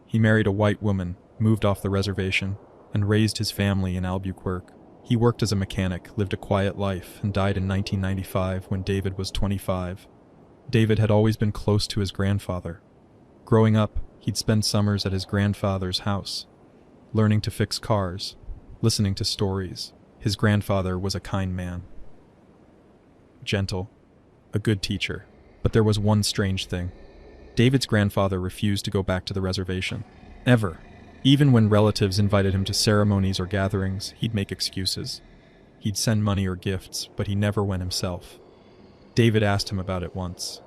He married a white woman, moved off the reservation, and raised his family in Albuquerque. He worked as a mechanic, lived a quiet life, and died in 1995 when David was 25. David had always been close to his grandfather. Growing up, he'd spend summers at his grandfather's house, learning to fix cars, listening to stories. His grandfather was a kind man. Gentle, a good teacher. But there was one strange thing. David's grandfather refused to go back to the reservation. Ever. Even when relatives invited him to ceremonies or gatherings, he'd make excuses. He'd send money or gifts, but he never went himself. David asked him about it once.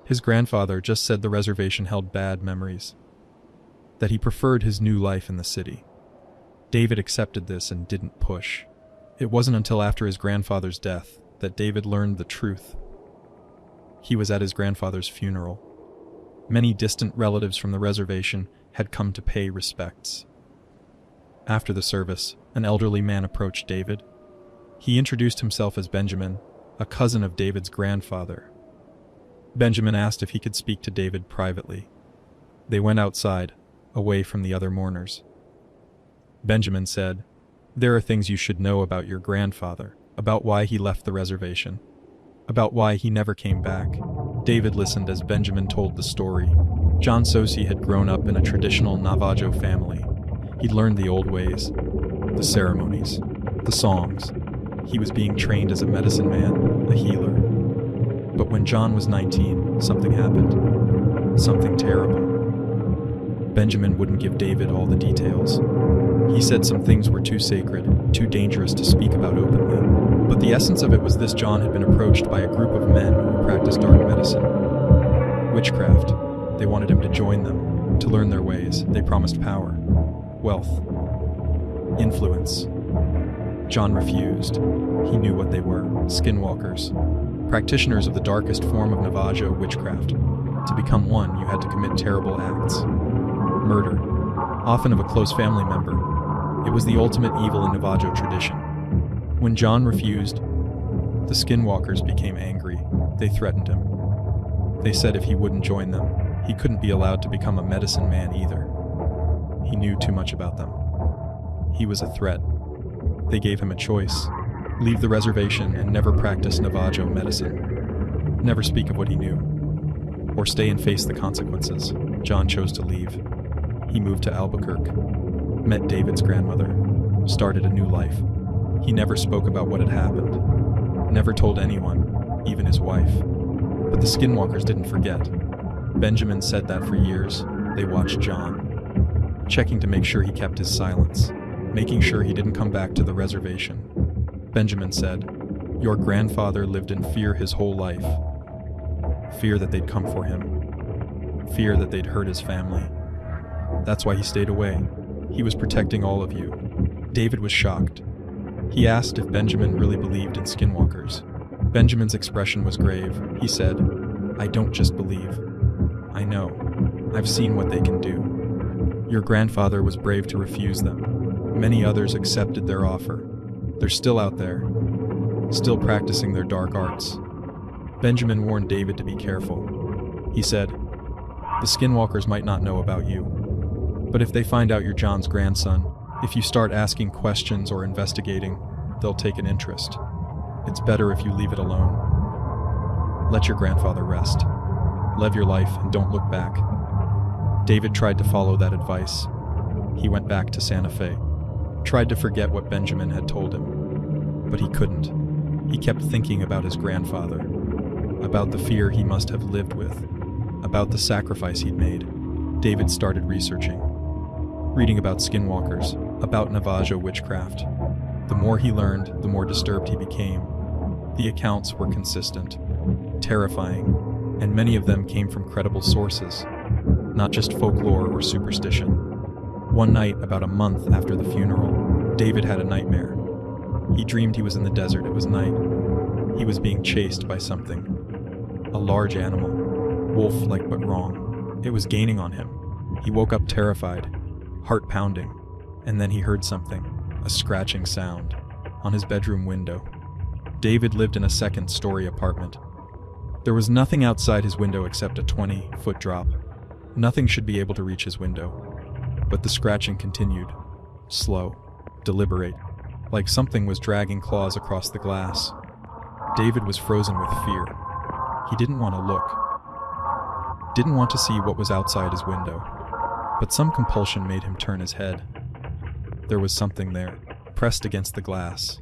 His grandfather just said the reservation held bad memories, that he preferred his new life in the city. David accepted this and didn't push. It wasn't until after his grandfather's death that David learned the truth. He was at his grandfather's funeral. Many distant relatives from the reservation had come to pay respects. After the service, an elderly man approached David. He introduced himself as Benjamin, a cousin of David's grandfather. Benjamin asked if he could speak to David privately. They went outside, away from the other mourners. Benjamin said, "There are things you should know about your grandfather, about why he left the reservation, about why he never came back." David listened as Benjamin told the story. John Sosi had grown up in a traditional Navajo family. He'd learned the old ways, the ceremonies, the songs. He was being trained as a medicine man, a healer. But when John was 19, something happened. Something terrible. Benjamin wouldn't give David all the details. He said some things were too sacred, too dangerous to speak about openly. But the essence of it was this: John had been approached by a group of men who practiced dark medicine, witchcraft. They wanted him to join them, to learn their ways. They promised power, wealth, influence. John refused. He knew what they were: skinwalkers, practitioners of the darkest form of Navajo witchcraft. To become one, you had to commit terrible acts. Murder, often of a close family member. It was the ultimate evil in Navajo tradition. When John refused, the skinwalkers became angry. They threatened him. They said if he wouldn't join them, he couldn't be allowed to become a medicine man either. He knew too much about them. He was a threat. They gave him a choice: leave the reservation and never practice Navajo medicine, never speak of what he knew, or stay and face the consequences. John chose to leave. He moved to Albuquerque, met David's grandmother, started a new life. He never spoke about what had happened, never told anyone, even his wife. But the skinwalkers didn't forget. Benjamin said that for years, they watched John, checking to make sure he kept his silence, making sure he didn't come back to the reservation. Benjamin said, "Your grandfather lived in fear his whole life. Fear that they'd come for him. Fear that they'd hurt his family. That's why he stayed away. He was protecting all of you." David was shocked. He asked if Benjamin really believed in skinwalkers. Benjamin's expression was grave. He said, "I don't just believe. I know. I've seen what they can do. Your grandfather was brave to refuse them. Many others accepted their offer. They're still out there, still practicing their dark arts." Benjamin warned David to be careful. He said, "The skinwalkers might not know about you, but if they find out you're John's grandson, if you start asking questions or investigating, they'll take an interest. It's better if you leave it alone. Let your grandfather rest. Live your life and don't look back." David tried to follow that advice. He went back to Santa Fe, tried to forget what Benjamin had told him, but he couldn't. He kept thinking about his grandfather, about the fear he must have lived with, about the sacrifice he'd made. David started researching, reading about skinwalkers, about Navajo witchcraft. The more he learned, the more disturbed he became. The accounts were consistent, terrifying, and many of them came from credible sources, not just folklore or superstition. One night, about a month after the funeral, David had a nightmare. He dreamed he was in the desert. It was night. He was being chased by something. A large animal, wolf-like but wrong. It was gaining on him. He woke up terrified, heart pounding, and then he heard something, a scratching sound, on his bedroom window. David lived in a second-story apartment. There was nothing outside his window except a 20-foot drop. Nothing should be able to reach his window. But the scratching continued, slow, deliberate, like something was dragging claws across the glass. David was frozen with fear. He didn't want to look. Didn't want to see what was outside his window. But some compulsion made him turn his head. There was something there, pressed against the glass.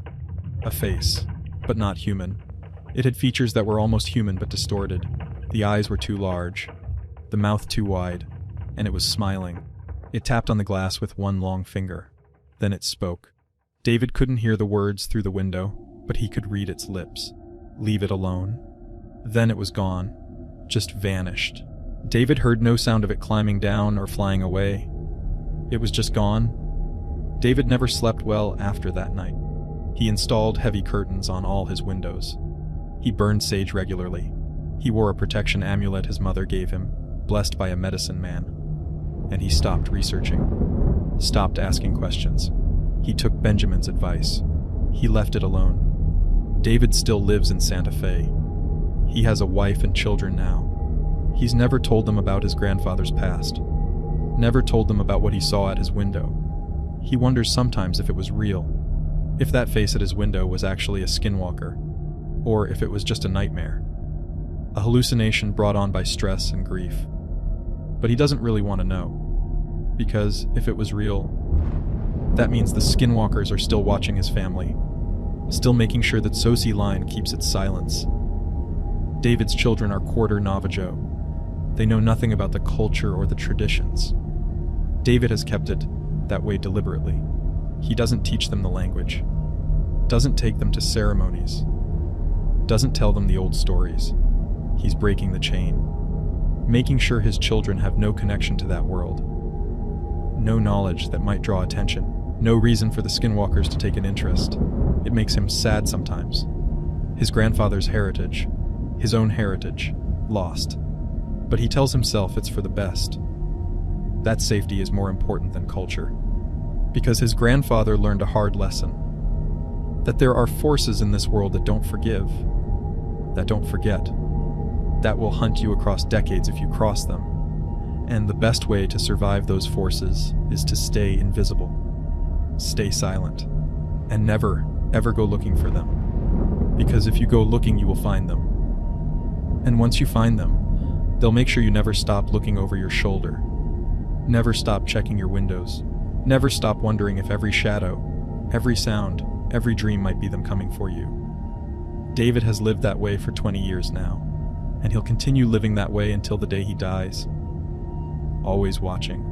A face, but not human. It had features that were almost human but distorted. The eyes were too large, the mouth too wide, and it was smiling. It tapped on the glass with one long finger. Then it spoke. David couldn't hear the words through the window, but he could read its lips. "Leave it alone." Then it was gone, just vanished. David heard no sound of it climbing down or flying away. It was just gone. David never slept well after that night. He installed heavy curtains on all his windows. He burned sage regularly. He wore a protection amulet his mother gave him, blessed by a medicine man. And he stopped researching, stopped asking questions. He took Benjamin's advice. He left it alone. David still lives in Santa Fe. He has a wife and children now. He's never told them about his grandfather's past. Never told them about what he saw at his window. He wonders sometimes if it was real. If that face at his window was actually a skinwalker. Or if it was just a nightmare. A hallucination brought on by stress and grief. But he doesn't really want to know. Because if it was real, that means the skinwalkers are still watching his family. Still making sure that Sosi line keeps its silence. David's children are quarter Navajo. They know nothing about the culture or the traditions. David has kept it that way deliberately. He doesn't teach them the language. Doesn't take them to ceremonies. Doesn't tell them the old stories. He's breaking the chain. Making sure his children have no connection to that world. No knowledge that might draw attention. No reason for the skinwalkers to take an interest. It makes him sad sometimes. His grandfather's heritage, his own heritage, lost. But he tells himself it's for the best. That safety is more important than culture. Because his grandfather learned a hard lesson. That there are forces in this world that don't forgive. That don't forget. That will hunt you across decades if you cross them. And the best way to survive those forces is to stay invisible. Stay silent. And never, ever go looking for them. Because if you go looking, you will find them. And once you find them, they'll make sure you never stop looking over your shoulder. Never stop checking your windows. Never stop wondering if every shadow, every sound, every dream might be them coming for you. David has lived that way for 20 years now. and he'll continue living that way until the day he dies. Always watching,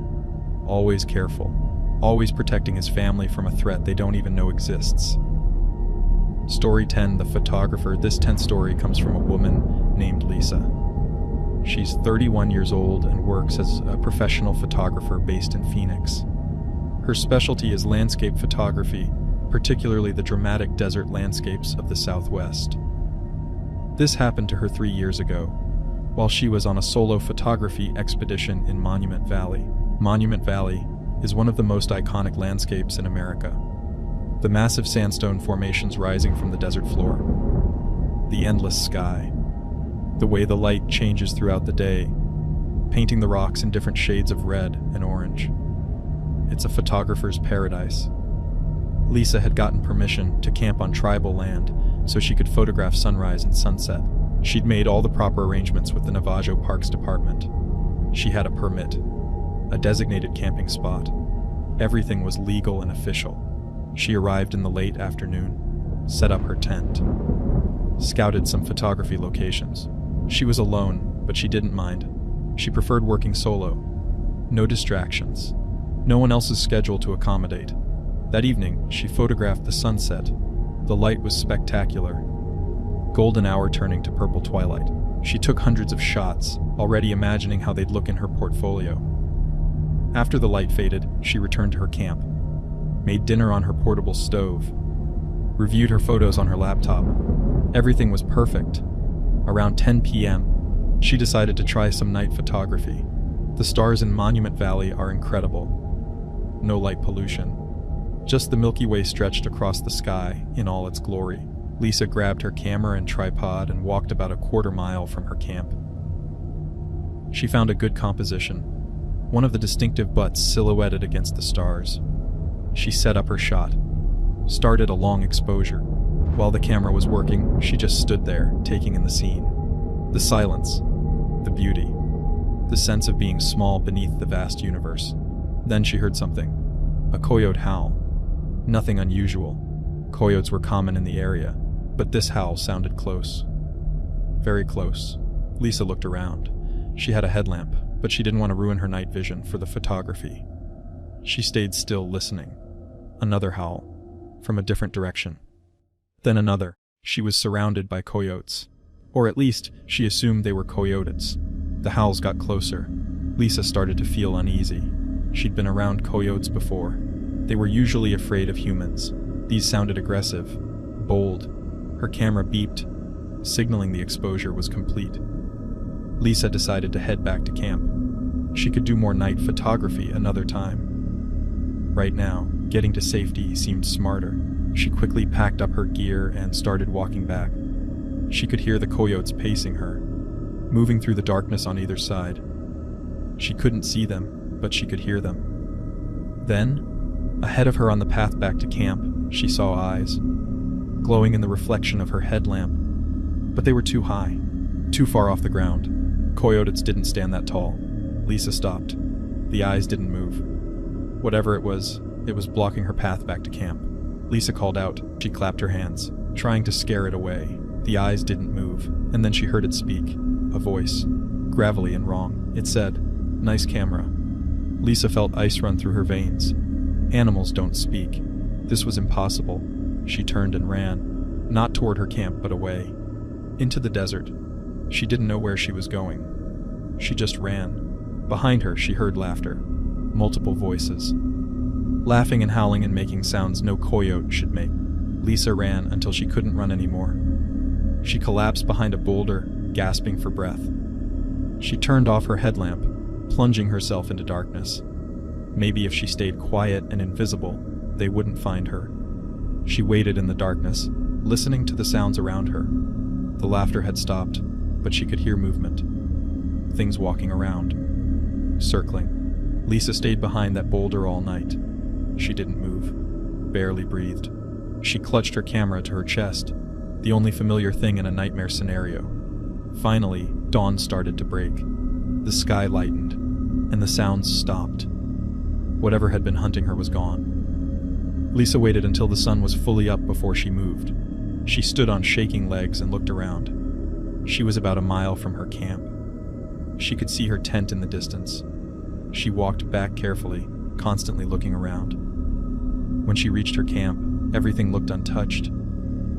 always careful, always protecting his family from a threat they don't even know exists. Story 10, The Photographer. This 10th story comes from a woman named Lisa. She's 31 years old and works as a professional photographer based in Phoenix. Her specialty is landscape photography, particularly the dramatic desert landscapes of the Southwest. This happened to her 3 years ago, while she was on a solo photography expedition in Monument Valley. Monument Valley is one of the most iconic landscapes in America. The massive sandstone formations rising from the desert floor, the endless sky, the way the light changes throughout the day, painting the rocks in different shades of red and orange. It's a photographer's paradise. Lisa had gotten permission to camp on tribal land so she could photograph sunrise and sunset. She'd made all the proper arrangements with the Navajo Parks Department. She had a permit, a designated camping spot. Everything was legal and official. She arrived in the late afternoon, set up her tent, scouted some photography locations. She was alone, but she didn't mind. She preferred working solo. No distractions. No one else's schedule to accommodate. That evening, she photographed the sunset. The light was spectacular. Golden hour turning to purple twilight. She took hundreds of shots, already imagining how they'd look in her portfolio. After the light faded, she returned to her camp, made dinner on her portable stove, reviewed her photos on her laptop. Everything was perfect. Around 10 p.m., she decided to try some night photography. The stars in Monument Valley are incredible. No light pollution. Just the Milky Way stretched across the sky in all its glory. Lisa grabbed her camera and tripod and walked about a quarter mile from her camp. She found a good composition, one of the distinctive butts silhouetted against the stars. She set up her shot, started a long exposure. While the camera was working, she just stood there, taking in the scene. The silence, the beauty, the sense of being small beneath the vast universe. Then she heard something. A coyote howl. Nothing unusual. Coyotes were common in the area, but this howl sounded close. Very close. Lisa looked around. She had a headlamp, but she didn't want to ruin her night vision for the photography. She stayed still, listening. Another howl, from a different direction. Then another. She was surrounded by coyotes. Or at least, she assumed they were coyotes. The howls got closer. Lisa started to feel uneasy. She'd been around coyotes before. They were usually afraid of humans. These sounded aggressive, bold. Her camera beeped, signaling the exposure was complete. Lisa decided to head back to camp. She could do more night photography another time. Right now, getting to safety seemed smarter. She quickly packed up her gear and started walking back. She could hear the coyotes pacing her, moving through the darkness on either side. She couldn't see them, but she could hear them. Then, ahead of her on the path back to camp, she saw eyes, glowing in the reflection of her headlamp. But they were too high, too far off the ground. Coyotes didn't stand that tall. Lisa stopped. The eyes didn't move. Whatever it was blocking her path back to camp. Lisa called out. She clapped her hands, trying to scare it away. The eyes didn't move, and then she heard it speak. A voice, gravelly and wrong. It said, "Nice camera." Lisa felt ice run through her veins. Animals don't speak. This was impossible. She turned and ran, not toward her camp but away, into the desert. She didn't know where she was going. She just ran. Behind her, she heard laughter, multiple voices, laughing and howling and making sounds no coyote should make. Lisa ran until she couldn't run anymore. She collapsed behind a boulder, gasping for breath. She turned off her headlamp, plunging herself into darkness. Maybe if she stayed quiet and invisible, they wouldn't find her. She waited in the darkness, listening to the sounds around her. The laughter had stopped, but she could hear movement. Things walking around, circling. Lisa stayed behind that boulder all night. She didn't move, barely breathed. She clutched her camera to her chest, the only familiar thing in a nightmare scenario. Finally, dawn started to break. The sky lightened, and the sounds stopped. Whatever had been hunting her was gone. Lisa waited until the sun was fully up before she moved. She stood on shaking legs and looked around. She was about a mile from her camp. She could see her tent in the distance. She walked back carefully, constantly looking around. When she reached her camp, everything looked untouched.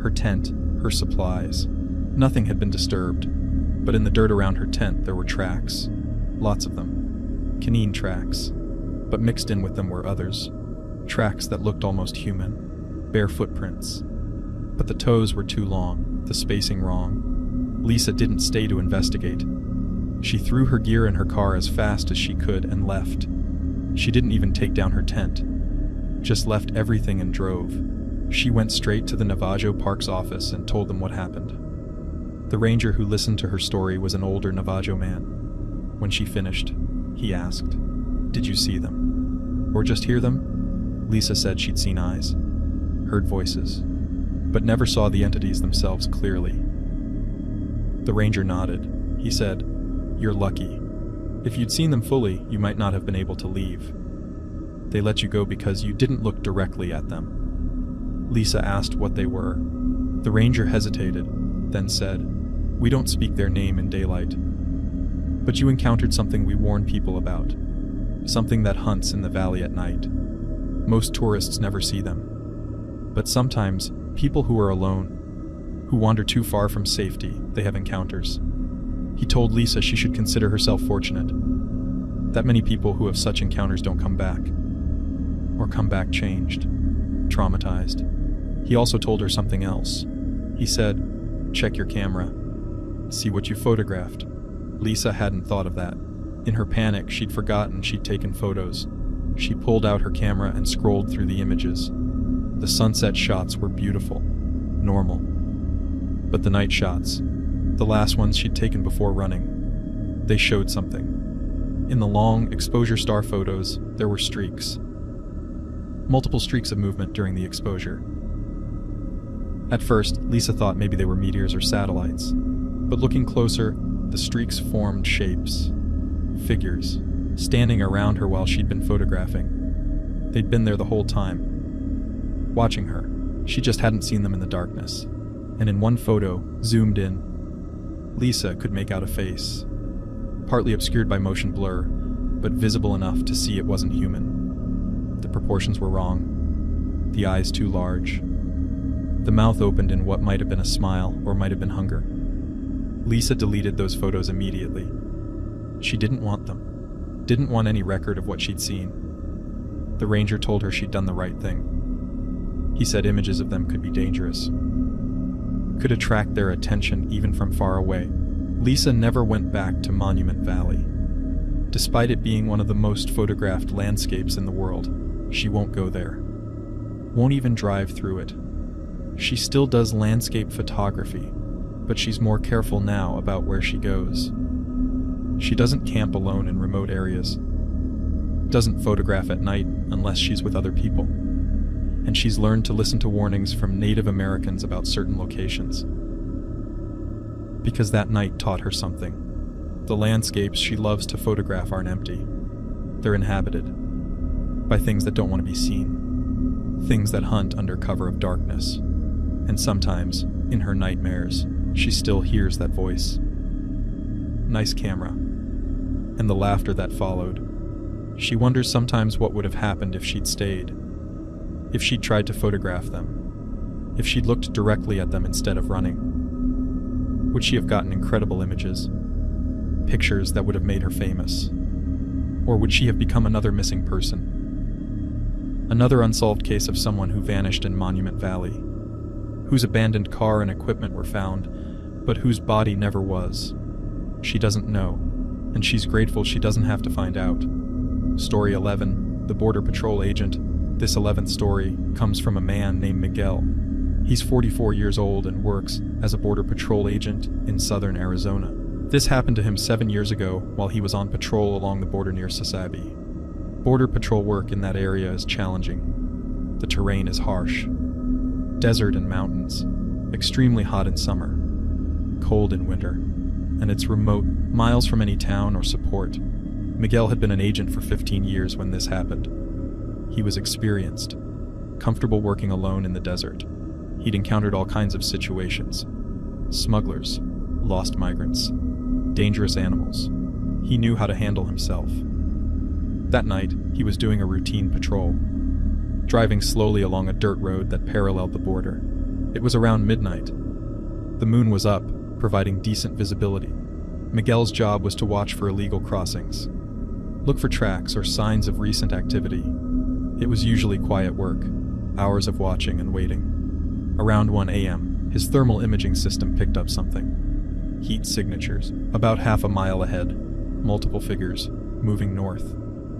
Her tent, her supplies. Nothing had been disturbed, but in the dirt around her tent there were tracks. Lots of them. Canine tracks. But mixed in with them were others. Tracks that looked almost human. Bare footprints. But the toes were too long, the spacing wrong. Lisa didn't stay to investigate. She threw her gear in her car as fast as she could and left. She didn't even take down her tent. Just left everything and drove. She went straight to the Navajo Park's office and told them what happened. The ranger who listened to her story was an older Navajo man. When she finished, he asked, "Did you see them? Or just hear them?" Lisa said she'd seen eyes, heard voices, but never saw the entities themselves clearly. The ranger nodded. He said, "You're lucky. If you'd seen them fully, you might not have been able to leave. They let you go because you didn't look directly at them." Lisa asked what they were. The ranger hesitated, then said, "We don't speak their name in daylight. But you encountered something we warn people about. Something that hunts in the valley at night. Most tourists never see them. But sometimes, people who are alone, who wander too far from safety, they have encounters." He told Lisa she should consider herself fortunate. That many people who have such encounters don't come back. Or come back changed, traumatized. He also told her something else. He said, "Check your camera. See what you photographed." Lisa hadn't thought of that. In her panic, she'd forgotten she'd taken photos. She pulled out her camera and scrolled through the images. The sunset shots were beautiful, normal. But the night shots, the last ones she'd taken before running, they showed something. In the long exposure star photos, there were streaks. Multiple streaks of movement during the exposure. At first, Lisa thought maybe they were meteors or satellites. But looking closer, the streaks formed shapes. Figures, standing around her while she'd been photographing. They'd been there the whole time, watching her. She just hadn't seen them in the darkness. And in one photo, zoomed in, Lisa could make out a face, partly obscured by motion blur, but visible enough to see it wasn't human. The proportions were wrong. The eyes too large. The mouth opened in what might have been a smile or might have been hunger. Lisa deleted those photos immediately. She didn't want them. Didn't want any record of what she'd seen. The ranger told her she'd done the right thing. He said images of them could be dangerous. Could attract their attention even from far away. Lisa never went back to Monument Valley. Despite it being one of the most photographed landscapes in the world, she won't go there. Won't even drive through it. She still does landscape photography, but she's more careful now about where she goes. She doesn't camp alone in remote areas. Doesn't photograph at night unless she's with other people. And she's learned to listen to warnings from Native Americans about certain locations. Because that night taught her something. The landscapes she loves to photograph aren't empty. They're inhabited by things that don't want to be seen. Things that hunt under cover of darkness. And sometimes, in her nightmares, she still hears that voice. Nice camera. And the laughter that followed. She wonders sometimes what would have happened if she'd stayed. If she'd tried to photograph them. If she'd looked directly at them instead of running. Would she have gotten incredible images? Pictures that would have made her famous? Or would she have become another missing person? Another unsolved case of someone who vanished in Monument Valley. Whose abandoned car and equipment were found, but whose body never was. She doesn't know, and she's grateful she doesn't have to find out. Story 11, The Border Patrol Agent. This 11th story comes from a man named Miguel. He's 44 years old and works as a Border Patrol agent in southern Arizona. This happened to him 7 years ago while he was on patrol along the border near Sasabe. Border Patrol work in that area is challenging. The terrain is harsh. Desert and mountains, extremely hot in summer, cold in winter, and it's remote, miles from any town or support. Miguel had been an agent for 15 years when this happened. He was experienced, comfortable working alone in the desert. He'd encountered all kinds of situations. Smugglers, lost migrants, dangerous animals. He knew how to handle himself. That night, he was doing a routine patrol, driving slowly along a dirt road that paralleled the border. It was around midnight. The moon was up, providing decent visibility. Miguel's job was to watch for illegal crossings, look for tracks or signs of recent activity. It was usually quiet work, hours of watching and waiting. Around 1 a.m., his thermal imaging system picked up something. Heat signatures, about half a mile ahead, multiple figures, moving north,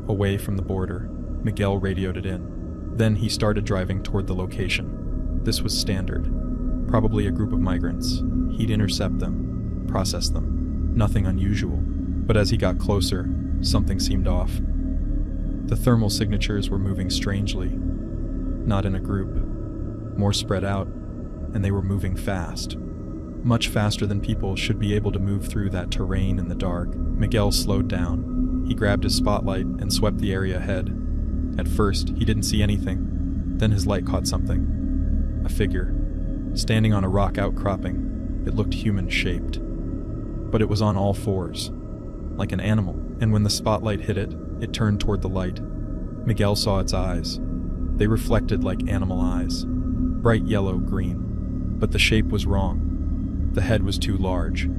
away from the border. Miguel radioed it in. Then he started driving toward the location. This was standard. Probably a group of migrants. He'd intercept them, process them. Nothing unusual. But as he got closer, something seemed off. The thermal signatures were moving strangely. Not in a group. More spread out, and they were moving fast. Much faster than people should be able to move through that terrain in the dark. Miguel slowed down. He grabbed his spotlight and swept the area ahead. At first, he didn't see anything. Then his light caught something. A figure. Standing on a rock outcropping. It looked human-shaped. But it was on all fours. Like an animal. And when the spotlight hit it, it turned toward the light. Miguel saw its eyes. They reflected like animal eyes. Bright yellow-green. But the shape was wrong. The head was too large.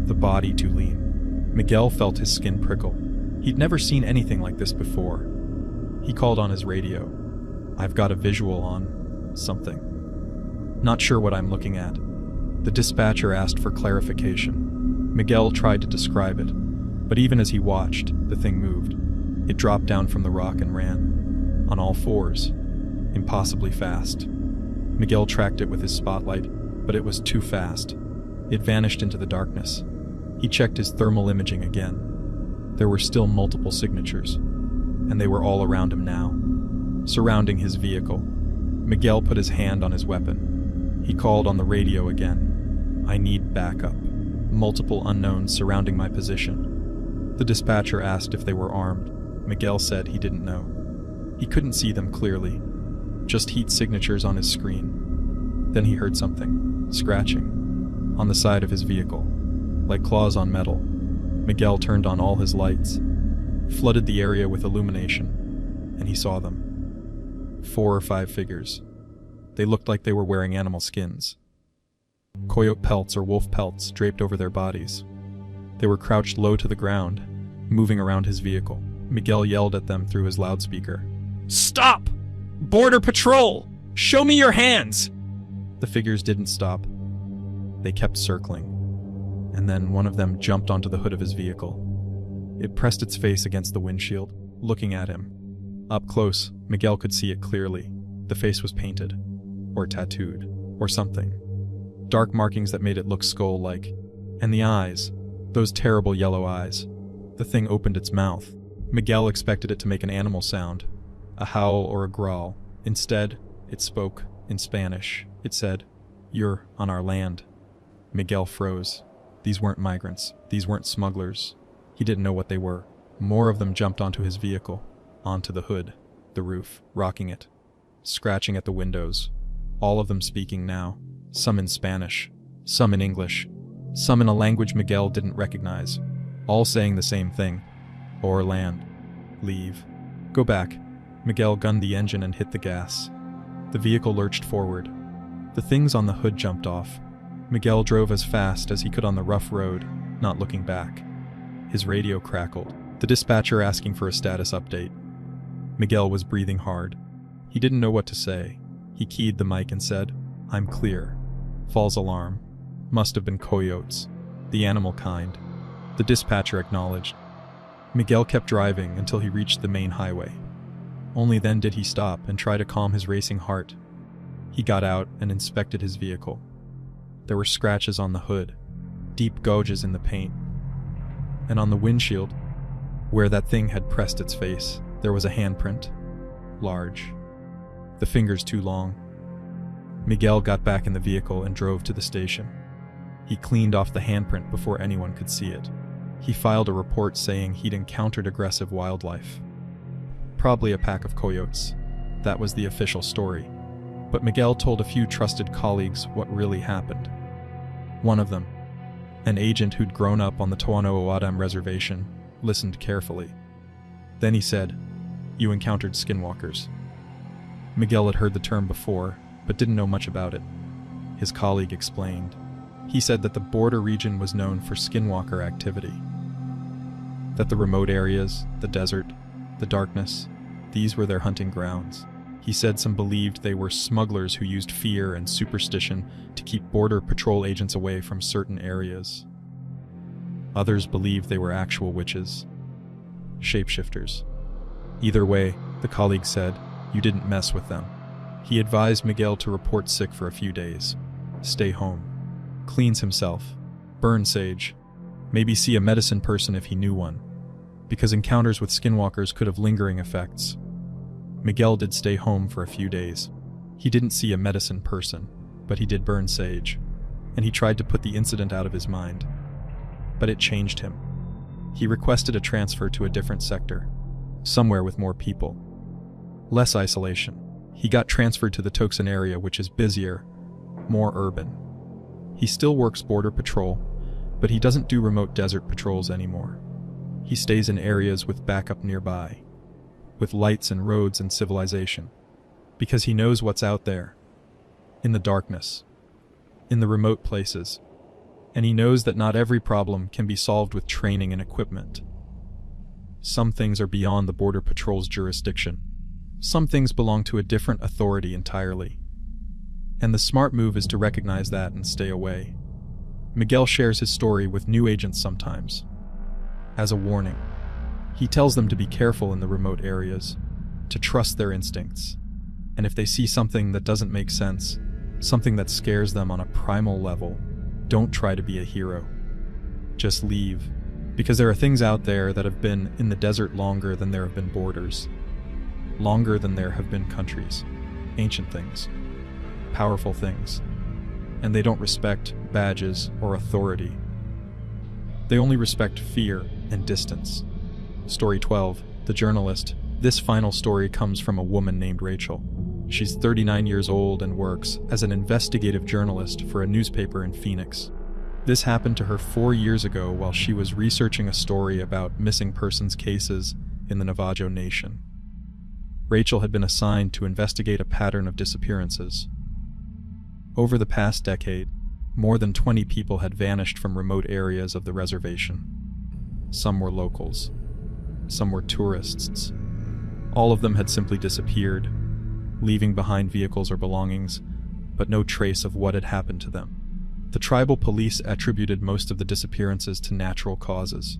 The body too lean. Miguel felt his skin prickle. He'd never seen anything like this before. He called on his radio. "I've got a visual on something. Not sure what I'm looking at." The dispatcher asked for clarification. Miguel tried to describe it, but even as he watched, the thing moved. It dropped down from the rock and ran, on all fours, impossibly fast. Miguel tracked it with his spotlight, but it was too fast. It vanished into the darkness. He checked his thermal imaging again. There were still multiple signatures, and they were all around him now, surrounding his vehicle. Miguel put his hand on his weapon. He called on the radio again. "I need backup. Multiple unknowns surrounding my position." The dispatcher asked if they were armed. Miguel said he didn't know. He couldn't see them clearly, just heat signatures on his screen. Then he heard something, scratching, on the side of his vehicle, like claws on metal. Miguel turned on all his lights, flooded the area with illumination, and he saw them. 4 or 5 figures. They looked like they were wearing animal skins. Coyote pelts or wolf pelts draped over their bodies. They were crouched low to the ground, moving around his vehicle. Miguel yelled at them through his loudspeaker. "Stop! Border Patrol! Show me your hands!" The figures didn't stop. They kept circling. And then one of them jumped onto the hood of his vehicle. It pressed its face against the windshield, looking at him. Up close, Miguel could see it clearly. The face was painted, or tattooed, or something. Dark markings that made it look skull-like. And the eyes, those terrible yellow eyes. The thing opened its mouth. Miguel expected it to make an animal sound, a howl or a growl. Instead, it spoke in Spanish. It said, "You're on our land." Miguel froze. These weren't migrants. These weren't smugglers. He didn't know what they were. More of them jumped onto his vehicle, onto the hood, the roof, rocking it, scratching at the windows. All of them speaking now, some in Spanish, some in English, some in a language Miguel didn't recognize, all saying the same thing. Or land. Leave. Go back. Miguel gunned the engine and hit the gas. The vehicle lurched forward. The things on the hood jumped off. Miguel drove as fast as he could on the rough road, not looking back. His radio crackled, the dispatcher asking for a status update. Miguel was breathing hard. He didn't know what to say. He keyed the mic and said, "I'm clear. False alarm. Must have been coyotes. The animal kind." The dispatcher acknowledged. Miguel kept driving until he reached the main highway. Only then did he stop and try to calm his racing heart. He got out and inspected his vehicle. There were scratches on the hood, deep gouges in the paint. And on the windshield, where that thing had pressed its face, there was a handprint. Large. The fingers too long. Miguel got back in the vehicle and drove to the station. He cleaned off the handprint before anyone could see it. He filed a report saying he'd encountered aggressive wildlife. Probably a pack of coyotes. That was the official story. But Miguel told a few trusted colleagues what really happened. One of them, An agent who'd grown up on the Toano-O'odham Reservation listened carefully. Then he said, "You encountered skinwalkers." Miguel had heard the term before, but didn't know much about it. His colleague explained. He said that the border region was known for skinwalker activity. That the remote areas, the desert, the darkness, these were their hunting grounds. He said some believed they were smugglers who used fear and superstition to keep border patrol agents away from certain areas. Others believed they were actual witches, shapeshifters. Either way, the colleague said, you didn't mess with them. He advised Miguel to report sick for a few days, stay home, cleanse himself, burn sage, maybe see a medicine person if he knew one, because encounters with skinwalkers could have lingering effects. Miguel did stay home for a few days. He didn't see a medicine person, but he did burn sage, and he tried to put the incident out of his mind. But it changed him. He requested a transfer to a different sector, somewhere with more people. Less isolation. He got transferred to the Toxin area, which is busier, more urban. He still works border patrol, but he doesn't do remote desert patrols anymore. He stays in areas with backup nearby, with lights and roads and civilization, because he knows what's out there, in the darkness, in the remote places, and he knows that not every problem can be solved with training and equipment. Some things are beyond the border patrol's jurisdiction. Some things belong to a different authority entirely. And the smart move is to recognize that and stay away. Miguel shares his story with new agents sometimes, as a warning. He tells them to be careful in the remote areas, to trust their instincts, and if they see something that doesn't make sense, something that scares them on a primal level, don't try to be a hero. Just leave, because there are things out there that have been in the desert longer than there have been borders, longer than there have been countries, ancient things, powerful things, and they don't respect badges or authority. They only respect fear and distance. Story 12, The Journalist. This final story comes from a woman named Rachel. She's 39 years old and works as an investigative journalist for a newspaper in Phoenix. This happened to her 4 years ago while she was researching a story about missing persons cases in the Navajo Nation. Rachel had been assigned to investigate a pattern of disappearances. Over the past decade, more than 20 people had vanished from remote areas of the reservation. Some were locals. Some were tourists. All of them had simply disappeared, leaving behind vehicles or belongings, but no trace of what had happened to them. The tribal police attributed most of the disappearances to natural causes.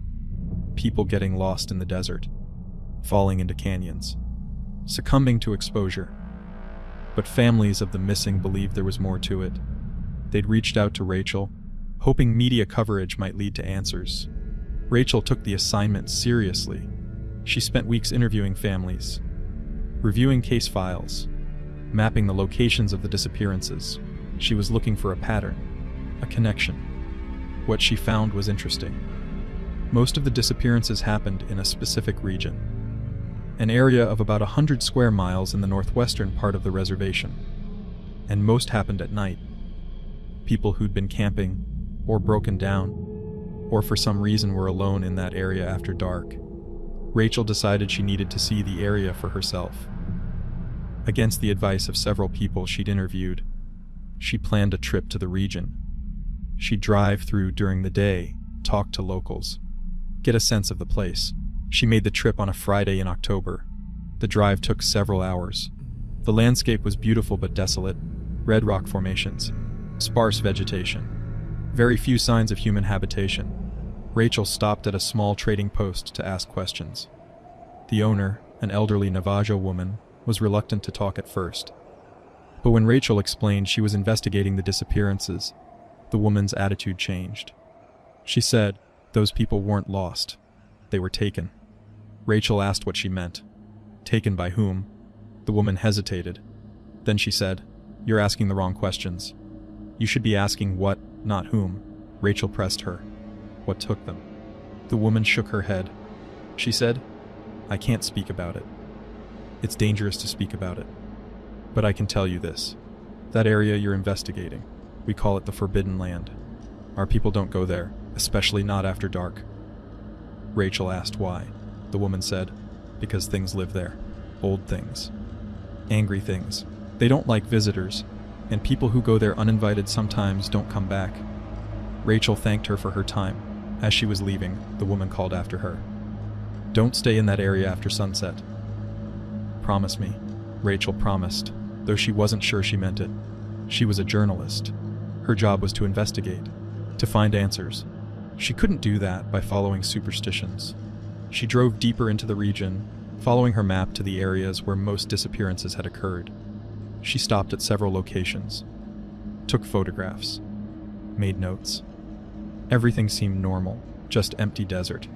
People getting lost in the desert, falling into canyons, succumbing to exposure. But families of the missing believed there was more to it. They'd reached out to Rachel, hoping media coverage might lead to answers. Rachel took the assignment seriously. She spent weeks interviewing families, reviewing case files, mapping the locations of the disappearances. She was looking for a pattern, a connection. What she found was interesting. Most of the disappearances happened in a specific region, an area of about 100 square miles in the northwestern part of the reservation, and most happened at night. People who'd been camping, or broken down, or for some reason were alone in that area after dark. Rachel decided she needed to see the area for herself. Against the advice of several people she'd interviewed, she planned a trip to the region. She'd drive through during the day, talk to locals, get a sense of the place. She made the trip on a Friday in October. The drive took several hours. The landscape was beautiful but desolate. Red rock formations, sparse vegetation, very few signs of human habitation. Rachel stopped at a small trading post to ask questions. The owner, an elderly Navajo woman, was reluctant to talk at first. But when Rachel explained she was investigating the disappearances, the woman's attitude changed. She said those people weren't lost. They were taken. Rachel asked what she meant. Taken by whom? The woman hesitated. Then she said, "You're asking the wrong questions. You should be asking what, not whom." Rachel pressed her. "What took them?" The woman shook her head. She said, "I can't speak about it. It's dangerous to speak about it. But I can tell you this. That area you're investigating, we call it the Forbidden Land. Our people don't go there, especially not after dark. Rachel asked why. The woman said, because things live there. Old things. Angry things. They don't like visitors, and people who go there uninvited sometimes don't come back. Rachel thanked her for her time. As she was leaving, the woman called after her. Don't stay in that area after sunset. Promise me. Rachel promised, though she wasn't sure she meant it. She was a journalist. Her job was to investigate, to find answers. She couldn't do that by following superstitions. She drove deeper into the region, following her map to the areas where most disappearances had occurred. She stopped at several locations, took photographs, made notes. Everything seemed normal, just empty desert.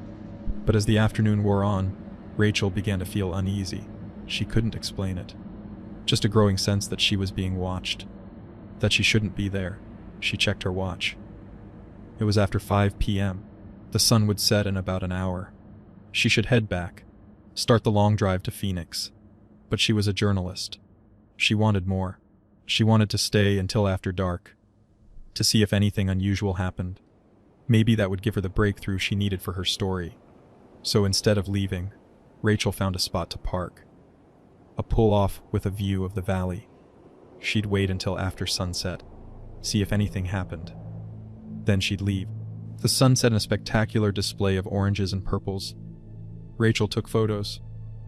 But as the afternoon wore on, Rachel began to feel uneasy. She couldn't explain it. Just a growing sense that she was being watched, that she shouldn't be there. She checked her watch. It was after 5 p.m. The sun would set in about an hour. She should head back, start the long drive to Phoenix. But she was a journalist. She wanted more. She wanted to stay until after dark, to see if anything unusual happened. Maybe that would give her the breakthrough she needed for her story. So instead of leaving, Rachel found a spot to park. A pull-off with a view of the valley. She'd wait until after sunset, see if anything happened. Then she'd leave. The sun set in a spectacular display of oranges and purples. Rachel took photos.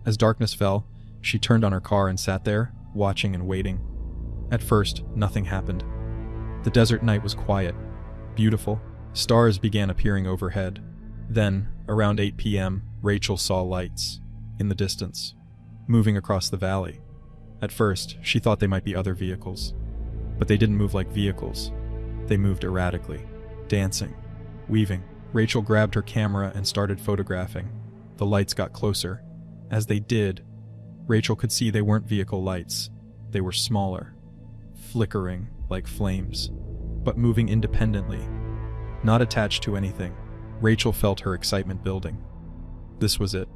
As darkness fell, she turned on her car and sat there, watching and waiting. At first, nothing happened. The desert night was quiet, beautiful. Stars began appearing overhead. Then, around 8 p.m., Rachel saw lights, in the distance, moving across the valley. At first, she thought they might be other vehicles. But they didn't move like vehicles. They moved erratically, dancing, weaving. Rachel grabbed her camera and started photographing. The lights got closer. As they did, Rachel could see they weren't vehicle lights. They were smaller, flickering like flames, but moving independently, not attached to anything. Rachel felt her excitement building. This was it.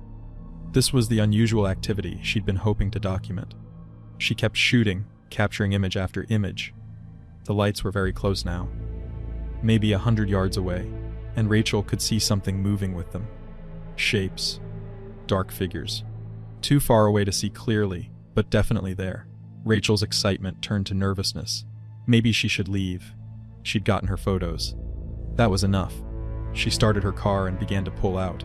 This was the unusual activity she'd been hoping to document. She kept shooting, capturing image after image. The lights were very close now, maybe 100 yards away, and Rachel could see something moving with them. Shapes, dark figures. Too far away to see clearly, but definitely there. Rachel's excitement turned to nervousness. Maybe she should leave. She'd gotten her photos. That was enough. She started her car and began to pull out.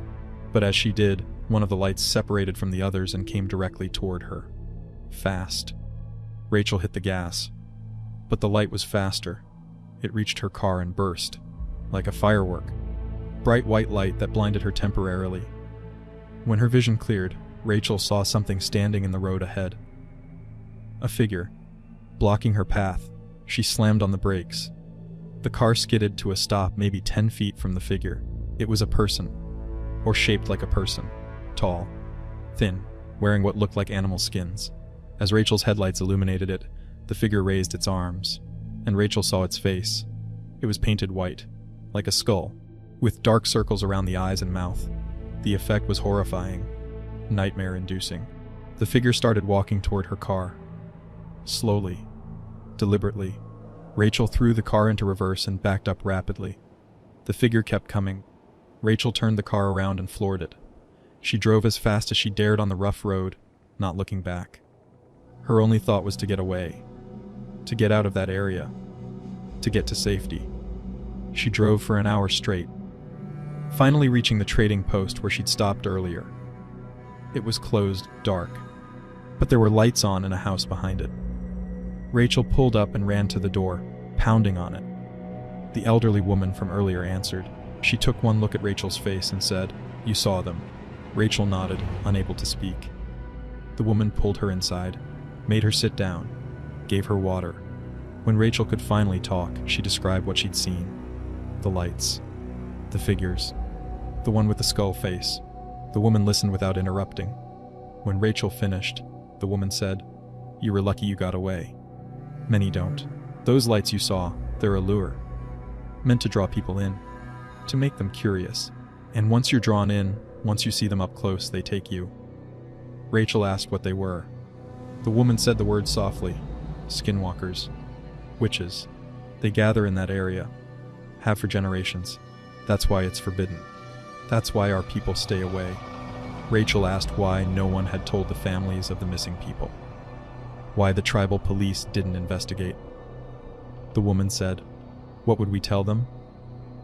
But as she did, one of the lights separated from the others and came directly toward her. Fast. Rachel hit the gas. But the light was faster. It reached her car and burst, like a firework. Bright white light that blinded her temporarily. When her vision cleared, Rachel saw something standing in the road ahead. A figure, blocking her path. She slammed on the brakes. The car skidded to a stop maybe 10 feet from the figure. It was a person, or shaped like a person, tall, thin, wearing what looked like animal skins. As Rachel's headlights illuminated it, the figure raised its arms, and Rachel saw its face. It was painted white, like a skull, with dark circles around the eyes and mouth. The effect was horrifying, nightmare-inducing. The figure started walking toward her car. Slowly, deliberately. Rachel threw the car into reverse and backed up rapidly. The figure kept coming. Rachel turned the car around and floored it. She drove as fast as she dared on the rough road, not looking back. Her only thought was to get away, to get out of that area, to get to safety. She drove for an hour straight, finally reaching the trading post where she'd stopped earlier. It was closed, dark, but there were lights on in a house behind it. Rachel pulled up and ran to the door, pounding on it. The elderly woman from earlier answered. She took one look at Rachel's face and said, "You saw them." Rachel nodded, unable to speak. The woman pulled her inside, made her sit down, gave her water. When Rachel could finally talk, she described what she'd seen. The lights, the figures, the one with the skull face. The woman listened without interrupting. When Rachel finished, the woman said, "You were lucky you got away. Many don't. Those lights you saw, they're a lure. Meant to draw people in, to make them curious. And once you're drawn in, once you see them up close, they take you." Rachel asked what they were. The woman said the word softly. Skinwalkers. Witches. They gather in that area. have for generations. That's why it's forbidden. That's why our people stay away. Rachel asked why no one had told the families of the missing people. Why the tribal police didn't investigate. The woman said, "What would we tell them?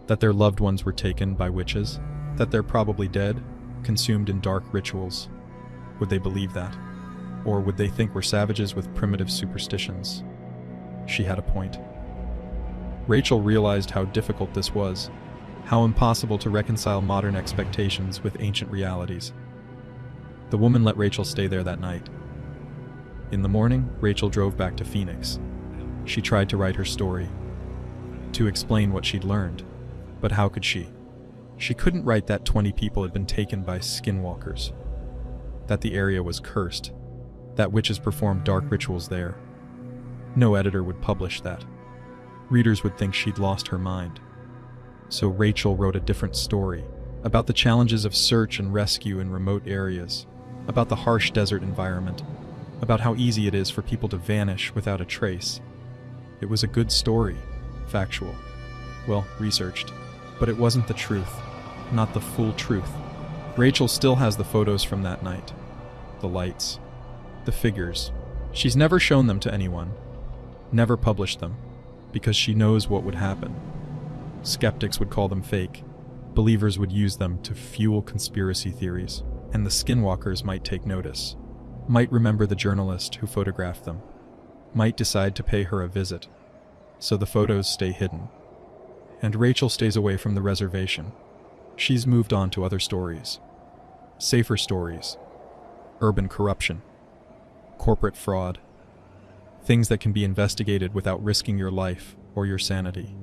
That their loved ones were taken by witches? That they're probably dead, consumed in dark rituals? Would they believe that? Or would they think we're savages with primitive superstitions?" She had a point. Rachel realized how difficult this was, how impossible to reconcile modern expectations with ancient realities. The woman let Rachel stay there that night. In the morning, Rachel drove back to Phoenix. She tried to write her story, to explain what she'd learned, but how could she? She couldn't write that 20 people had been taken by skinwalkers, that the area was cursed, that witches performed dark rituals there. No editor would publish that. Readers would think she'd lost her mind. So Rachel wrote a different story, about the challenges of search and rescue in remote areas, about the harsh desert environment, about how easy it is for people to vanish without a trace. It was a good story, factual, well, researched, but it wasn't the truth, not the full truth. Rachel still has the photos from that night, the lights, the figures. She's never shown them to anyone, never published them, because she knows what would happen. Skeptics would call them fake, believers would use them to fuel conspiracy theories, and the skinwalkers might take notice, might remember the journalist who photographed them, might decide to pay her a visit, so the photos stay hidden. And Rachel stays away from the reservation. She's moved on to other stories, safer stories, urban corruption, corporate fraud, things that can be investigated without risking your life or your sanity.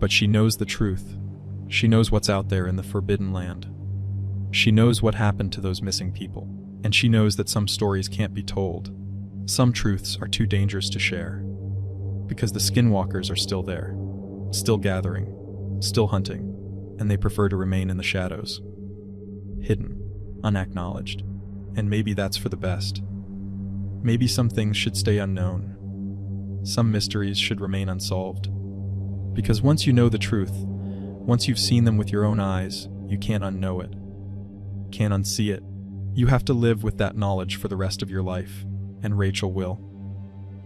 But she knows the truth. She knows what's out there in the forbidden land. She knows what happened to those missing people, and she knows that some stories can't be told. Some truths are too dangerous to share, because the skinwalkers are still there, still gathering, still hunting, and they prefer to remain in the shadows, hidden, unacknowledged. And maybe that's for the best. Maybe some things should stay unknown. Some mysteries should remain unsolved. Because once you know the truth, once you've seen them with your own eyes, you can't unknow it, can't unsee it. You have to live with that knowledge for the rest of your life, and Rachel will.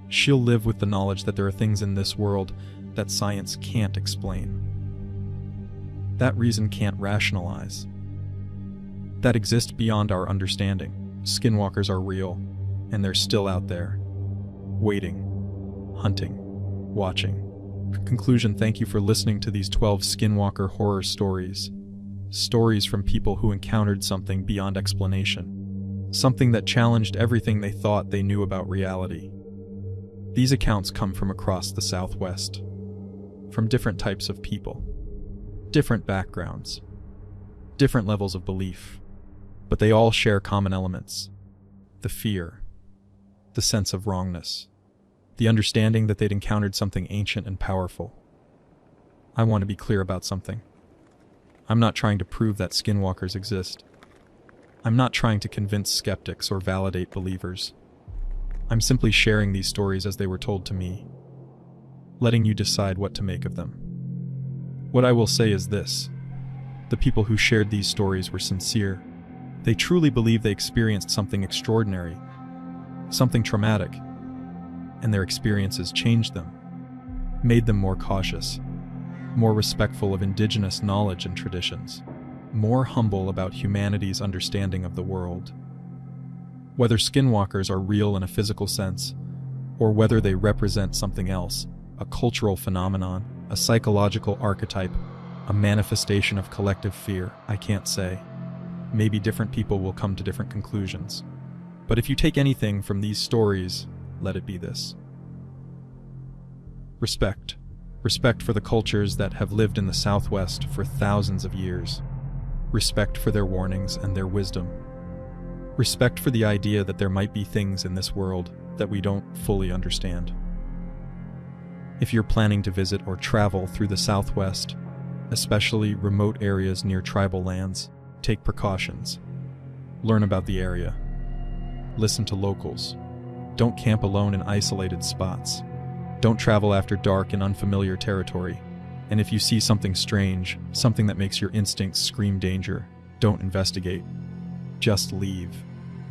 She'll live with the knowledge that there are things in this world that science can't explain, that reason can't rationalize, that exist beyond our understanding. Skinwalkers are real, and they're still out there, waiting, hunting, watching. Conclusion: thank you for listening to these 12 Skinwalker horror stories. Stories from people who encountered something beyond explanation. Something that challenged everything they thought they knew about reality. These accounts come from across the Southwest, from different types of people, different backgrounds, different levels of belief, but they all share common elements: the fear, the sense of wrongness, the understanding that they'd encountered something ancient and powerful. I want to be clear about something. I'm not trying to prove that skinwalkers exist. I'm not trying to convince skeptics or validate believers. I'm simply sharing these stories as they were told to me, letting you decide what to make of them. What I will say is this: the people who shared these stories were sincere. They truly believed they experienced something extraordinary, something traumatic, and their experiences changed them, made them more cautious, more respectful of indigenous knowledge and traditions, more humble about humanity's understanding of the world. Whether skinwalkers are real in a physical sense, or whether they represent something else, a cultural phenomenon, a psychological archetype, a manifestation of collective fear, I can't say. Maybe different people will come to different conclusions. But if you take anything from these stories, let it be this: respect. Respect for the cultures that have lived in the Southwest for thousands of years. Respect for their warnings and their wisdom. Respect for the idea that there might be things in this world that we don't fully understand. If you're planning to visit or travel through the Southwest, especially remote areas near tribal lands, take precautions. Learn about the area. Listen to locals. Don't camp alone in isolated spots. Don't travel after dark in unfamiliar territory. And if you see something strange, something that makes your instincts scream danger, don't investigate. Just leave.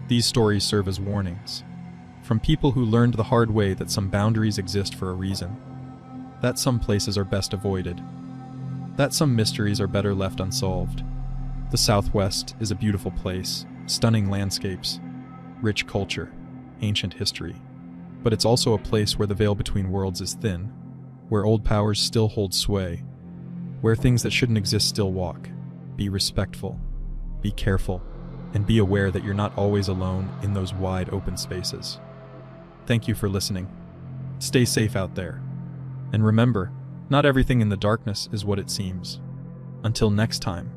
These stories serve as warnings. From people who learned the hard way that some boundaries exist for a reason. That some places are best avoided. That some mysteries are better left unsolved. The Southwest is a beautiful place, stunning landscapes, rich culture, ancient history. But it's also a place where the veil between worlds is thin, where old powers still hold sway, where things that shouldn't exist still walk. Be respectful, be careful, and be aware that you're not always alone in those wide open spaces. Thank you for listening. Stay safe out there. And remember, not everything in the darkness is what it seems. Until next time.